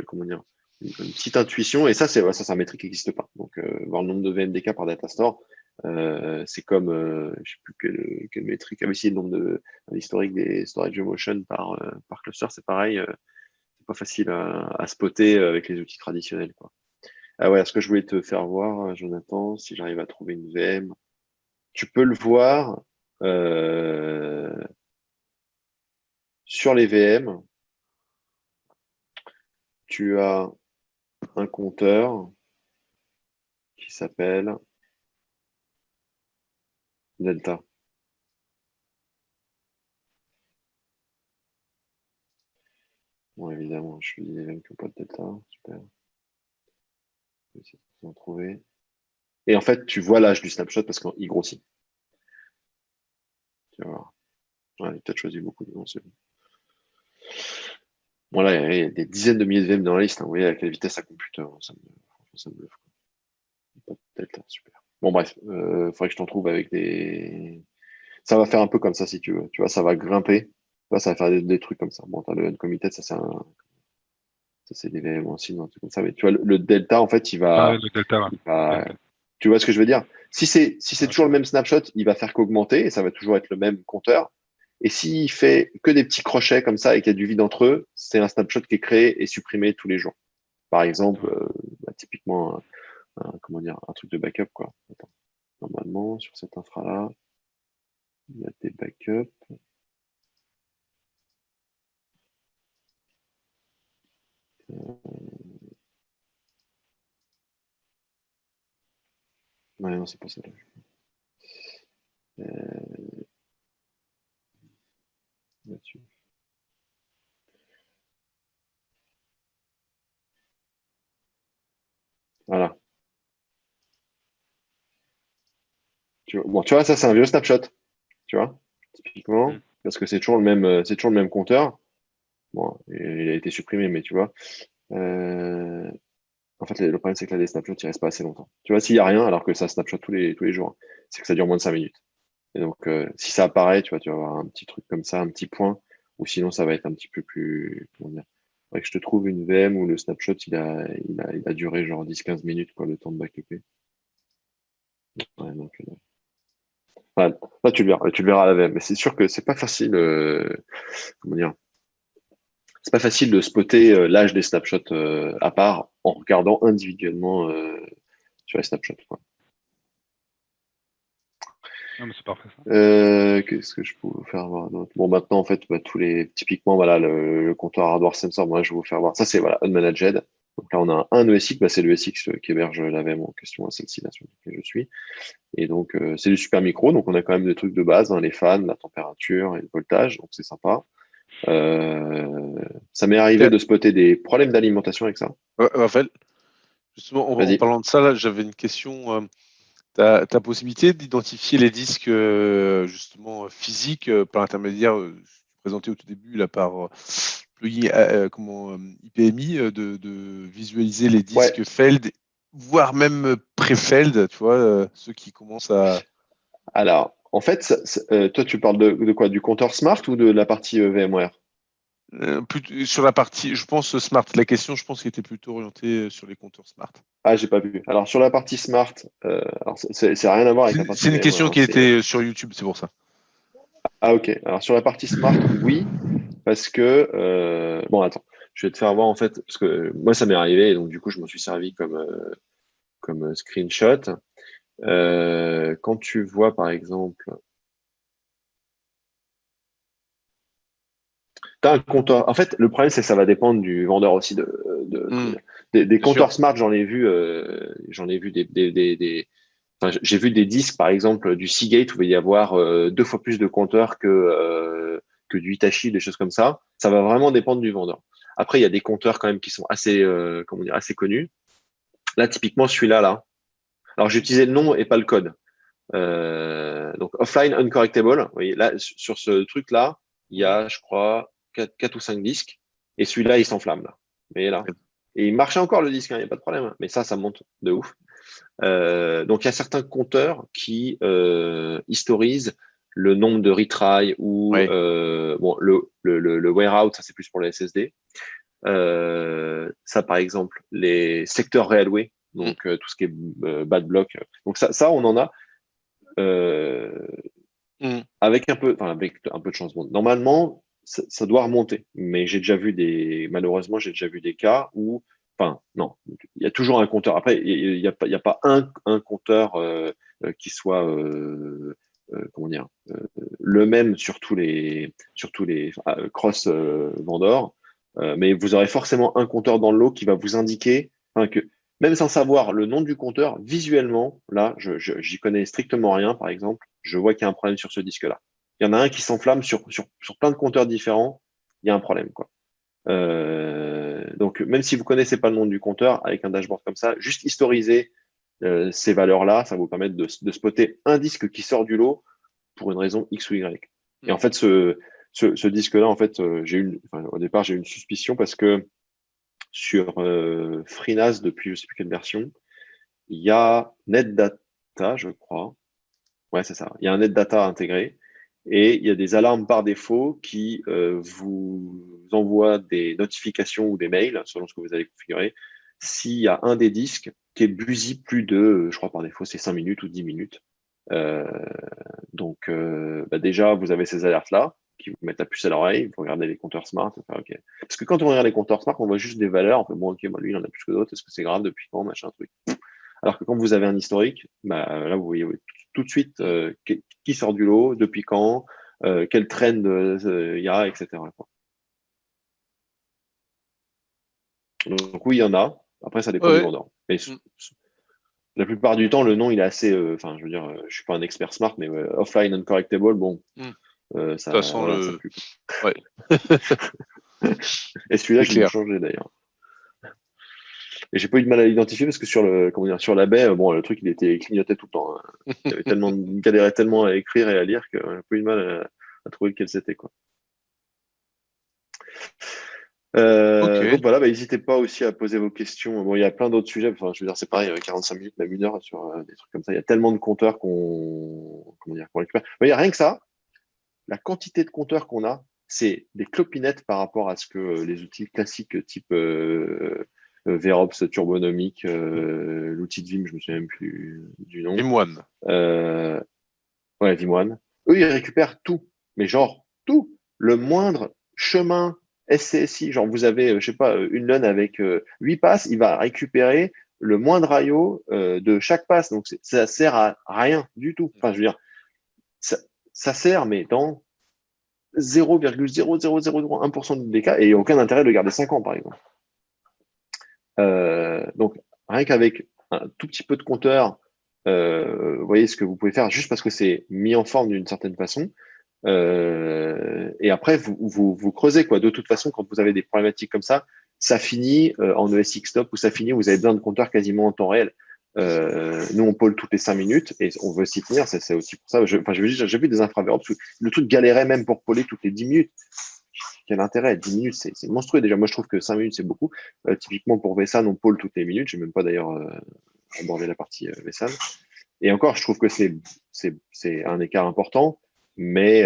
comment dire, une petite intuition. Et ça, c'est un métrique qui n'existe pas. Donc, voir le nombre de VMDK par data store, c'est comme, je ne sais plus quelle métrique. Ah oui, si, le nombre l'historique des storage motion par cluster, c'est pareil. C'est pas facile à spotter avec les outils traditionnels, quoi. Ah ouais, ce que je voulais te faire voir, Jonathan, si j'arrive à trouver une VM, tu peux le voir sur les VM. Tu as un compteur qui s'appelle Delta. Bon, évidemment, je suis des VM qui n'ont pas de Delta. Super. Je vais essayer de en trouver. Et en fait, tu vois l'âge du snapshot parce qu'il grossit. Tu vas voir. Ouais, il a peut-être choisi beaucoup de noms. Bon, là, il y a des dizaines de milliers de VM dans la liste. Hein. Vous voyez à quelle vitesse ça compute. Hein. Ça me bluffe. Pas de Delta, super. Bon, bref, faudrait que je t'en trouve avec des. Ça va faire un peu comme ça si tu veux. Tu vois, ça va grimper. Là, ça va faire des trucs comme ça. Bon, t'as le uncommitted, ça c'est des VM aussi, un truc comme ça. Mais tu vois, le delta, en fait, il va. Le delta, ouais. Tu vois ce que je veux dire? Si c'est toujours le même snapshot, il va faire qu'augmenter et ça va toujours être le même compteur. Et s'il fait que des petits crochets comme ça et qu'il y a du vide entre eux, c'est un snapshot qui est créé et supprimé tous les jours. Par exemple, typiquement, comment dire, un truc de backup, quoi. Attends. Normalement, sur cette infra-là, il y a des backups. Ouais, non, c'est pas ça. Là-dessus. Voilà. Tu vois, ça, c'est un vieux snapshot. Tu vois, typiquement, parce que c'est toujours le même compteur. Bon, il a été supprimé, mais tu vois. En fait, le problème, c'est que là, les snapshots, ils restent pas assez longtemps. Tu vois, s'il n'y a rien, alors que ça snapshot tous les jours, c'est que ça dure moins de 5 minutes. Et donc, si ça apparaît, tu vas avoir un petit truc comme ça, un petit point, ou sinon, ça va être un petit peu plus, comment dire. Faudrait que je te trouve une VM où le snapshot, il a duré genre 10-15 minutes, quoi, le temps de backuper. Ouais, donc, là, tu le verras à la VM. Mais c'est sûr que c'est pas facile, comment dire. C'est pas facile de spotter l'âge des snapshots à part en regardant individuellement sur les snapshots, quoi. Non, mais c'est parfait. Qu'est-ce que je peux vous faire voir d'autre? Bon, maintenant, en fait, typiquement, voilà, le comptoir hardware sensor, moi, je vais vous faire voir. Ça, c'est voilà, unmanaged. Donc là, on a un ESX, c'est le ESX qui héberge la VM en question, celle-ci, là, sur laquelle je suis. Et donc, c'est du super micro, donc on a quand même des trucs de base, hein, les fans, la température et le voltage, donc c'est sympa. Ça m'est arrivé de spotter des problèmes d'alimentation avec ça. Raphaël, justement, en parlant de ça, là, j'avais une question. Tu as possibilité d'identifier les disques justement physiques par l'intermédiaire présenté au tout début là, par plugin IPMI de visualiser les disques failed, voire même pré-failed, tu vois, ceux qui commencent à. Alors, en fait, toi, tu parles de quoi? Du compteur Smart ou de la partie VMware? Sur la partie, je pense, smart. La question, je pense, qui était plutôt orientée sur les compteurs smart. Ah, j'ai pas vu. Alors, sur la partie smart, alors c'est rien à voir avec la partie C'est une question qui était sur YouTube, c'est pour ça. Ah, ok. Alors, sur la partie smart, oui, parce que... bon, attends, je vais te faire voir, en fait, parce que moi, ça m'est arrivé, et donc, du coup, je m'en suis servi comme screenshot. Quand tu vois, par exemple... Tu as un compteur. En fait, le problème, c'est que ça va dépendre du vendeur aussi des compteurs smart. J'en ai vu enfin, j'ai vu des disques, par exemple, du Seagate où il va y avoir 2 fois plus de compteurs que du Hitachi, des choses comme ça. Ça va vraiment dépendre du vendeur. Après, il y a des compteurs quand même qui sont assez, assez connus. Là, typiquement, celui-là, là. Alors, j'ai utilisé le nom et pas le code. Donc, offline uncorrectable. Vous voyez, là, sur ce truc-là, il y a, je crois, 4 ou 5 disques. Et celui-là, il s'enflamme, là. Vous voyez, là. Et il marchait encore, le disque, il n'y a pas de problème. Mais ça monte de ouf. Donc, il y a certains compteurs qui historisent le nombre de retry ou bon, le wear out, ça c'est plus pour les SSD. Ça, par exemple, les secteurs railway, donc tout ce qui est bad block. Donc ça, on en a avec un peu de chance. Bon, normalement, ça doit remonter, mais malheureusement, j'ai déjà vu des cas où, enfin, non, il y a toujours un compteur. Après, il y a pas un compteur qui soit, comment dire, le même sur tous les cross vendors, mais vous aurez forcément un compteur dans le lot qui va vous indiquer, que même sans savoir le nom du compteur, visuellement, là, j'y connais strictement rien, par exemple, je vois qu'il y a un problème sur ce disque-là. Il y en a un qui s'enflamme sur plein de compteurs différents, il y a un problème, quoi. Donc, même si vous connaissez pas le nom du compteur, avec un dashboard comme ça, juste historiser ces valeurs-là, ça va vous permettre de spotter un disque qui sort du lot pour une raison X ou Y. Et en fait, ce disque-là, en fait, au départ, j'ai eu une suspicion parce que sur FreeNAS, depuis je sais plus quelle version, il y a NetData, je crois. Ouais, c'est ça. Il y a un NetData intégré et il y a des alarmes par défaut qui vous envoient des notifications ou des mails, selon ce que vous avez configuré, s'il y a un des disques qui est busy plus de, je crois par défaut, c'est 5 minutes ou 10 minutes. Donc, déjà, vous avez ces alertes-là qui vous mettent la puce à l'oreille, vous regardez les compteurs smart, ok. Parce que quand on regarde les compteurs smart, on voit juste des valeurs, on fait bon, ok, lui, il en a plus que d'autres, est-ce que c'est grave, depuis quand, machin, truc. Alors que quand vous avez un historique, là, vous voyez tout de suite qui sort du lot, depuis quand, quel trend il y a, etc. quoi. Donc oui, il y en a. Après, ça dépend du vendeur. Mais la plupart du temps, le nom, il est assez. Enfin, je veux dire, je suis pas un expert smart, mais offline uncorrectable, bon. Ça, de toute façon, ça pue. Ouais. Et celui-là, je l'ai changé d'ailleurs. Et j'ai pas eu de mal à l'identifier parce que sur la baie, bon, le truc, il clignotait tout le temps. Hein. Il galérait tellement à écrire et à lire que j'ai pas eu de mal à trouver lequel c'était, quoi. Donc voilà, n'hésitez pas aussi à poser vos questions. Bon, il y a plein d'autres sujets. Enfin, je veux dire, c'est pareil, 45 minutes, même 1 heure sur des trucs comme ça. Il y a tellement de compteurs qu'on récupère. Mais il y a rien que ça. La quantité de compteurs qu'on a, c'est des clopinettes par rapport à ce que les outils classiques type Verops, Turbonomic, l'outil de Vim, je me souviens même plus du nom. Vim1. Ouais, Vim1. Eux, ils récupèrent tout. Mais genre, tout. Le moindre chemin SCSI, genre vous avez, je sais pas, une LUN avec 8 passes, il va récupérer le moindre IO de chaque passe. Donc, ça sert à rien du tout. Enfin, je veux dire, ça sert, mais dans 0,00001% des cas, et il n'y a aucun intérêt de le garder 5 ans, par exemple. Donc, rien qu'avec un tout petit peu de compteur, vous voyez ce que vous pouvez faire juste parce que c'est mis en forme d'une certaine façon. Et après, vous creusez, quoi. De toute façon, quand vous avez des problématiques comme ça finit en ESX stop ou ça finit, vous avez besoin de compteurs quasiment en temps réel. Nous, on pôle toutes les 5 minutes et on veut s'y tenir. C'est aussi pour ça. J'ai vu des infraverts parce que le truc galérait même pour pôler toutes les 10 minutes. Quel intérêt? 10 minutes, c'est monstrueux. Déjà, moi, je trouve que 5 minutes, c'est beaucoup. Typiquement, pour Vsan, on pôle toutes les minutes. J'ai même pas d'ailleurs abordé la partie Vsan. Et encore, je trouve que c'est un écart important. mais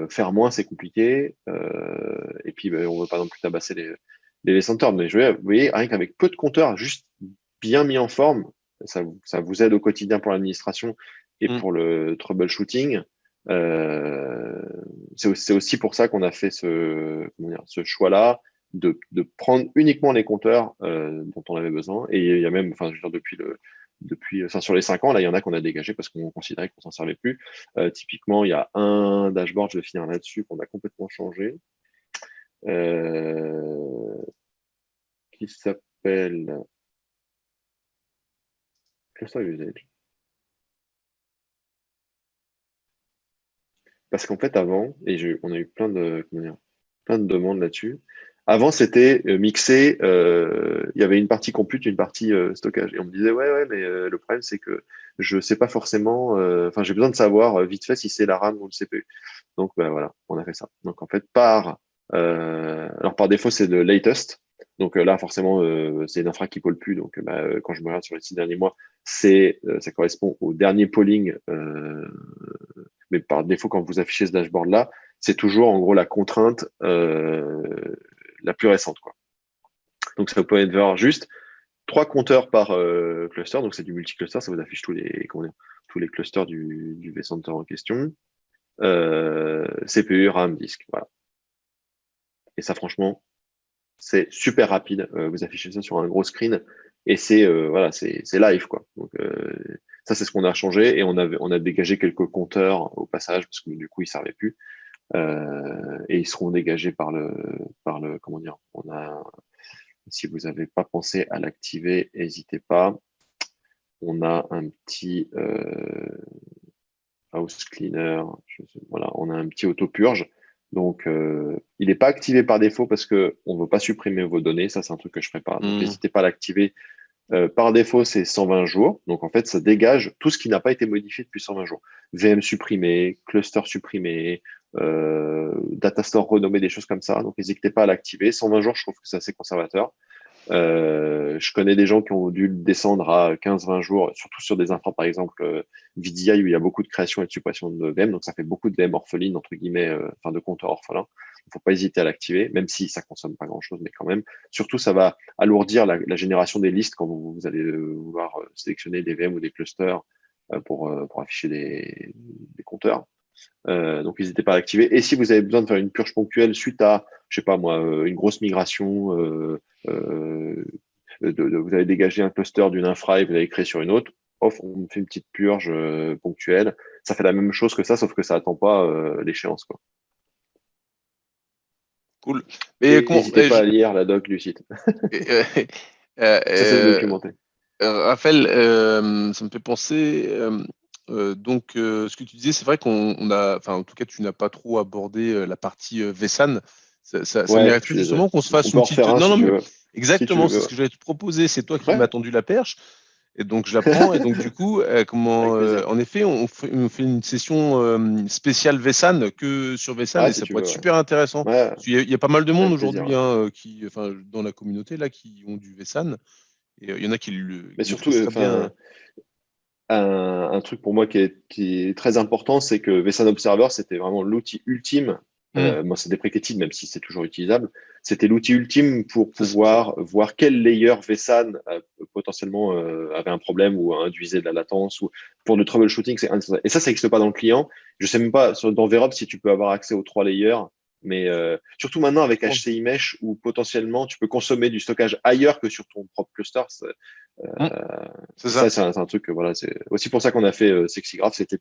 faire moins, c'est compliqué. Et puis, on veut pas non plus tabasser les centers. Mais vous voyez, rien qu'avec peu de compteurs, juste bien mis en forme, ça vous aide au quotidien pour l'administration et pour le troubleshooting. C'est aussi pour ça qu'on a fait ce choix-là de prendre uniquement les compteurs dont on avait besoin. Et il y a même, enfin, je veux dire, sur les 5 ans, là, il y en a qu'on a dégagé parce qu'on considérait qu'on s'en servait plus. Typiquement, il y a un dashboard, je vais finir là-dessus, qu'on a complètement changé, qui s'appelle Cluster Usage. Parce qu'en fait, avant, on a eu plein de demandes là-dessus. Avant, c'était mixé, il y avait une partie compute, une partie stockage. Et on me disait, ouais, mais le problème, c'est que je sais pas forcément, j'ai besoin de savoir vite fait si c'est la RAM ou le CPU. Donc, voilà, on a fait ça. Donc, en fait, par défaut, c'est le latest. Donc là, forcément, c'est une infra qui polle plus. Donc, quand je me regarde sur les 6 derniers mois, ça correspond au dernier polling. Mais par défaut, quand vous affichez ce dashboard-là, c'est toujours en gros la contrainte la plus récente, quoi. Donc ça peut être vers juste 3 compteurs par cluster, donc c'est du multi-cluster, ça vous affiche tous les clusters du vCenter en question. CPU, RAM, disque, voilà. Et ça, franchement, c'est super rapide. Vous affichez ça sur un gros screen et c'est live, quoi. Donc ça, c'est ce qu'on a changé et on a dégagé quelques compteurs au passage parce que du coup, ils servaient plus. Et ils seront dégagés par le comment dire, si vous n'avez pas pensé à l'activer, n'hésitez pas. On a un petit house cleaner, voilà, on a un petit auto-purge. Donc, il n'est pas activé par défaut parce qu'on ne veut pas supprimer vos données. Ça, c'est un truc que je prépare. Donc, n'hésitez pas à l'activer. Par défaut, c'est 120 jours. Donc, en fait, ça dégage tout ce qui n'a pas été modifié depuis 120 jours. VM supprimé, cluster supprimé, data store renommé, des choses comme ça. Donc, n'hésitez pas à l'activer. 120 jours, je trouve que c'est assez conservateur. Je connais des gens qui ont dû le descendre à 15-20 jours, surtout sur des infras, par exemple, VDI, où il y a beaucoup de création et de suppression de VM. Donc, ça fait beaucoup de VM orphelines, entre guillemets, de compteurs orphelins. Il ne faut pas hésiter à l'activer, même si ça consomme pas grand-chose, mais quand même. Surtout, ça va alourdir la génération des listes quand vous allez vouloir sélectionner des VM ou des clusters pour afficher des compteurs. Donc, n'hésitez pas à l'activer. Et si vous avez besoin de faire une purge ponctuelle suite à, je sais pas moi, une grosse migration, vous avez dégagé un cluster d'une infra et vous avez créé sur une autre, on fait une petite purge ponctuelle. Ça fait la même chose que ça, sauf que ça attend pas l'échéance, quoi. Cool. N'hésitez pas à lire la doc du site. Ça, c'est documenté. Raphaël, ça me fait penser. Ce que tu disais, c'est vrai qu'on a, enfin, en tout cas, tu n'as pas trop abordé la partie vSAN. Ça mériterait justement qu'on se fasse une petite. Exactement, c'est ce que j'allais te proposer. C'est toi qui m'as tendu la perche. Et donc, je la prends. Et donc, du coup, en effet, on fait une session spéciale vSAN que sur vSAN et ça pourrait être super intéressant. Il y a pas mal de monde aujourd'hui dans la communauté là, qui ont du vSAN. Et il y en a qui le. Mais surtout, un truc pour moi qui est très important, c'est que vSAN Observer, c'était vraiment l'outil ultime. Moi, c'est déprécated, même si c'est toujours utilisable. C'était l'outil ultime pour pouvoir voir quel layer vSAN potentiellement avait un problème ou induisait de la latence ou pour le troubleshooting. Et ça n'existe pas dans le client. Je sais même pas dans VROP si tu peux avoir accès aux 3 layers. Mais surtout maintenant avec HCI Mesh où potentiellement tu peux consommer du stockage ailleurs que sur ton propre cluster. Ça, c'est un truc. Voilà, c'est aussi pour ça qu'on a fait SexyGraph. C'était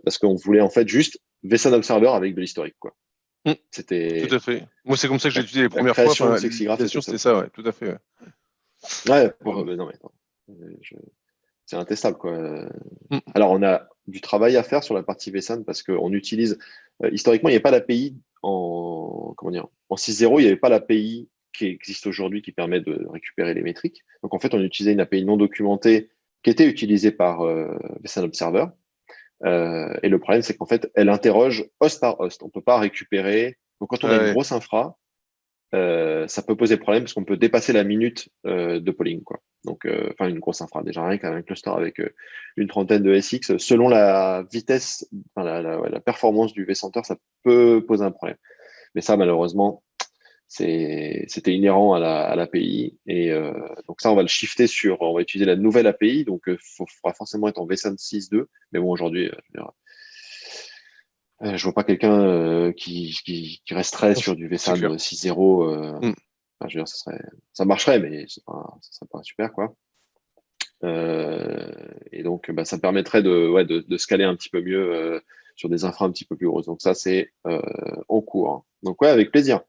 parce qu'on voulait en fait juste vSAN Observer avec de l'historique, quoi. C'était tout à fait. Moi, c'est comme ça que j'ai utilisé les premières fois. C'était ça, ouais, tout à fait. Ouais, non, mais attends. C'est intestable, quoi. Alors, on a du travail à faire sur la partie vSAN parce qu'on utilise historiquement, il n'y avait pas l'API en 6.0, il n'y avait pas l'API qui existe aujourd'hui qui permet de récupérer les métriques. Donc, en fait, on utilisait une API non documentée qui était utilisée par vSAN Observer. Et le problème, c'est qu'en fait, elle interroge host par host. On ne peut pas récupérer. Donc, quand on a une grosse infra, ça peut poser problème parce qu'on peut dépasser la minute de polling, quoi. Donc, une grosse infra. Déjà, rien qu'un cluster avec une trentaine de SX, selon la vitesse, la performance du vCenter, ça peut poser un problème. Mais ça, malheureusement, c'était inhérent à l'API. Et donc ça, on va le shifter on va utiliser la nouvelle API. Donc, il faudra forcément être en vSAN 6.2. Mais bon, aujourd'hui, je vois pas quelqu'un qui resterait sur du vSAN 6.0. Je veux dire, ça marcherait, mais ça serait pas super, quoi. Et donc, ça permettrait de scaler un petit peu mieux sur des infras un petit peu plus grosses. Donc ça, c'est en cours. Donc ouais, avec plaisir.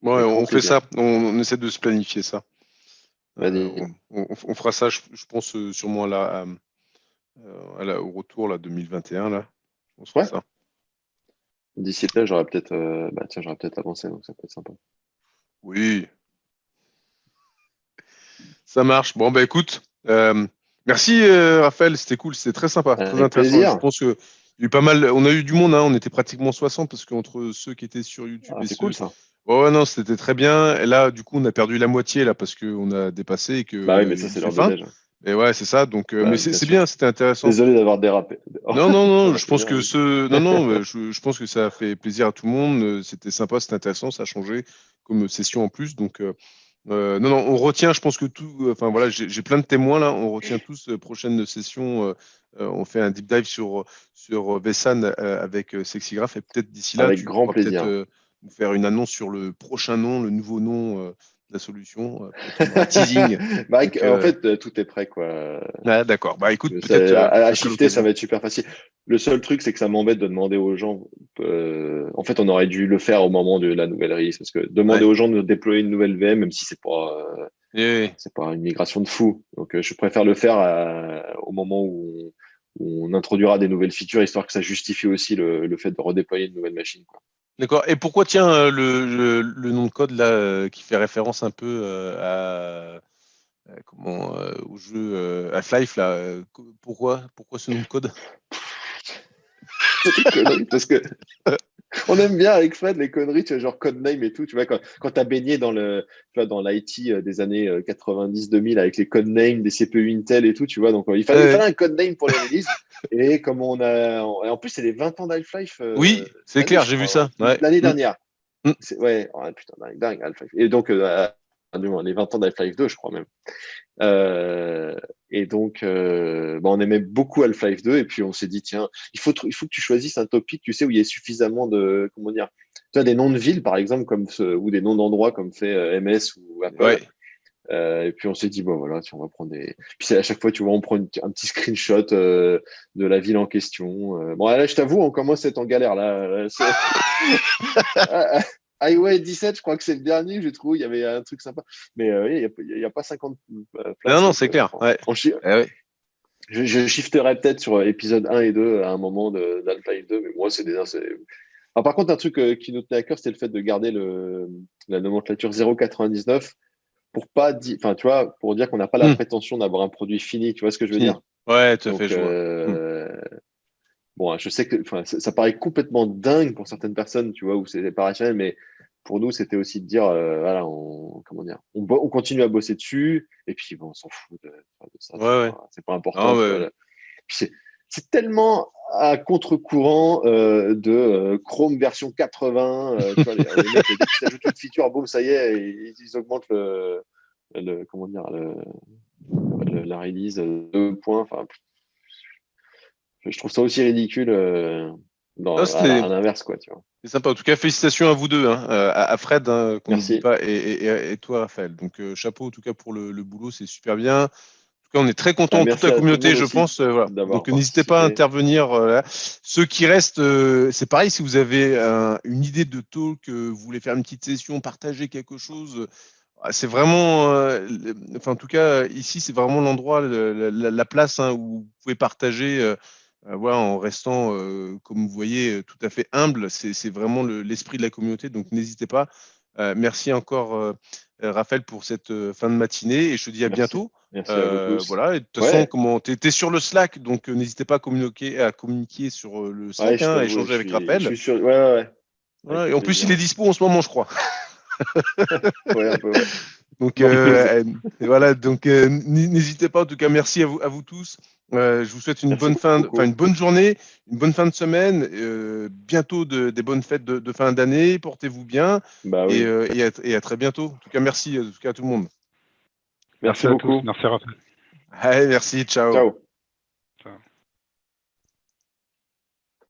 Ouais, on fait ça. On essaie de se planifier ça. On fera ça, je pense, sûrement au retour là, 2021. Là. On se fera ça. D'ici là, j'aurais peut-être avancé, donc ça peut être sympa. Oui. Ça marche. Bon, écoute, merci Raphaël, c'était cool, c'était très sympa, très intéressant. Plaisir. Je pense que il y a eu pas mal, on a eu du monde, hein, on était pratiquement 60 parce qu'entre ceux qui étaient sur YouTube et c'est ceux... cool ça. Ouais, non, c'était très bien. Et là, du coup, on a perdu la moitié là parce qu'on a dépassé et que. Bah oui, mais ça c'est l'heure de déj. Et ouais, c'est ça. Donc, mais c'est bien, c'était intéressant. Désolé d'avoir dérapé. Non, je pense que je pense que ça a fait plaisir à tout le monde. C'était sympa, c'était intéressant, ça a changé comme session en plus. Donc, non, on retient. Je pense que tout. Enfin voilà, j'ai plein de témoins là. On retient tous prochaine session. On fait un deep dive sur vSAN avec Sexigraph et peut-être d'ici là, avec grand plaisir. Peut-être nous faire une annonce sur le prochain nom, le nouveau nom de la solution. Un teasing. Donc, en fait, tout est prêt, quoi. Ah, d'accord. Écoute, peut-être à shifter, ça va être super facile. Le seul truc, c'est que ça m'embête de demander aux gens. En fait, on aurait dû le faire au moment de la nouvelle release, parce que demander aux gens de déployer une nouvelle VM, même si c'est pas une migration de fou. Donc, je préfère le faire au moment où on introduira des nouvelles features, histoire que ça justifie aussi le fait de redéployer une nouvelle machine, quoi. D'accord. Et pourquoi tiens le nom de code là qui fait référence un peu au jeu Half-Life là pourquoi ce nom de code? C'est des conneries parce que on aime bien avec Fred les conneries, tu vois, genre codename et tout. Tu vois, quand tu as baigné dans l'IT des années 90-2000 avec les codenames des CPU Intel et tout, tu vois. Donc, il fallait un codename pour les releases. Et comme en plus, c'est les 20 ans d'Half-Life. Oui, c'est clair, j'ai vu ça. L'année dernière. Putain, dingue, Half-Life. Et donc, les 20 ans d'Half-Life 2, je crois même. Et donc, on aimait beaucoup Half-Life 2 et puis on s'est dit, tiens, il faut que tu choisisses un topic, tu sais, où il y ait suffisamment de, comment dire, tu as des noms de villes, par exemple, ou des noms d'endroits comme fait MS ou Apple. Ouais. Et puis on s'est dit, voilà, on va prendre des. Puis à chaque fois, tu vois, on prend un petit screenshot de la ville en question. Là, je t'avoue, on commence à être en galère là. Highway 17, je crois que c'est le dernier, j'ai trouvé, il y avait un truc sympa. Mais il n'y a pas 50 places. Non, c'est clair. Ouais. Je shifterai peut-être sur épisode 1 et 2 à un moment d'Half-Life 2, mais moi, c'est déjà. Alors, par contre, un truc qui nous tenait à cœur, c'était le fait de garder la nomenclature 0,99 pour pas dire, enfin, tu vois, pour dire qu'on n'a pas la prétention d'avoir un produit fini, tu vois ce que je veux dire? Ouais, tout à fait, je vois. Bon, je sais que ça paraît complètement dingue pour certaines personnes, tu vois, où c'est pas rationnel, mais pour nous, c'était aussi de dire, voilà, on continue à bosser dessus, et puis bon, on s'en fout de ça. C'est pas important. C'est tellement à contre-courant de Chrome version 80. Tu vois, les mecs, dès qu'ils ajoutent une feature, boum, ça y est, ils augmentent la release de 2 points. Enfin, je trouve ça aussi ridicule à l'inverse, quoi, tu vois. C'est sympa. En tout cas, félicitations à vous deux, hein, à Fred, hein, qu'on n'oublie pas, et toi, Raphaël. Donc, chapeau, en tout cas, pour le boulot, c'est super bien. En tout cas, on est très contents, toute la communauté, je pense. Voilà. Donc, n'hésitez pas à intervenir. Ceux qui restent, c'est pareil, si vous avez une idée de talk, vous voulez faire une petite session, partager quelque chose. C'est vraiment, en tout cas, ici, c'est vraiment l'endroit, la place où vous pouvez partager. En restant, comme vous voyez, tout à fait humble. C'est vraiment l'esprit de la communauté, donc n'hésitez pas. Merci encore, Raphaël, pour cette fin de matinée, et je te dis à bientôt. Merci à vous tous. Voilà, et de toute façon, tu es sur le Slack, donc n'hésitez pas à communiquer sur le Slack, à échanger avec Raphaël. Je suis sûr. Ouais. Voilà, et en plus, il est dispo en ce moment, je crois. Ouais, un peu, ouais. Donc voilà, donc n'hésitez pas. En tout cas, merci à vous tous. Je vous souhaite une bonne journée, une bonne fin de semaine. Bientôt des bonnes fêtes de fin d'année. Portez-vous bien et à très bientôt. En tout cas, merci à tout le monde. Merci beaucoup. Merci Raphaël. Allez, merci. Ciao. Ciao.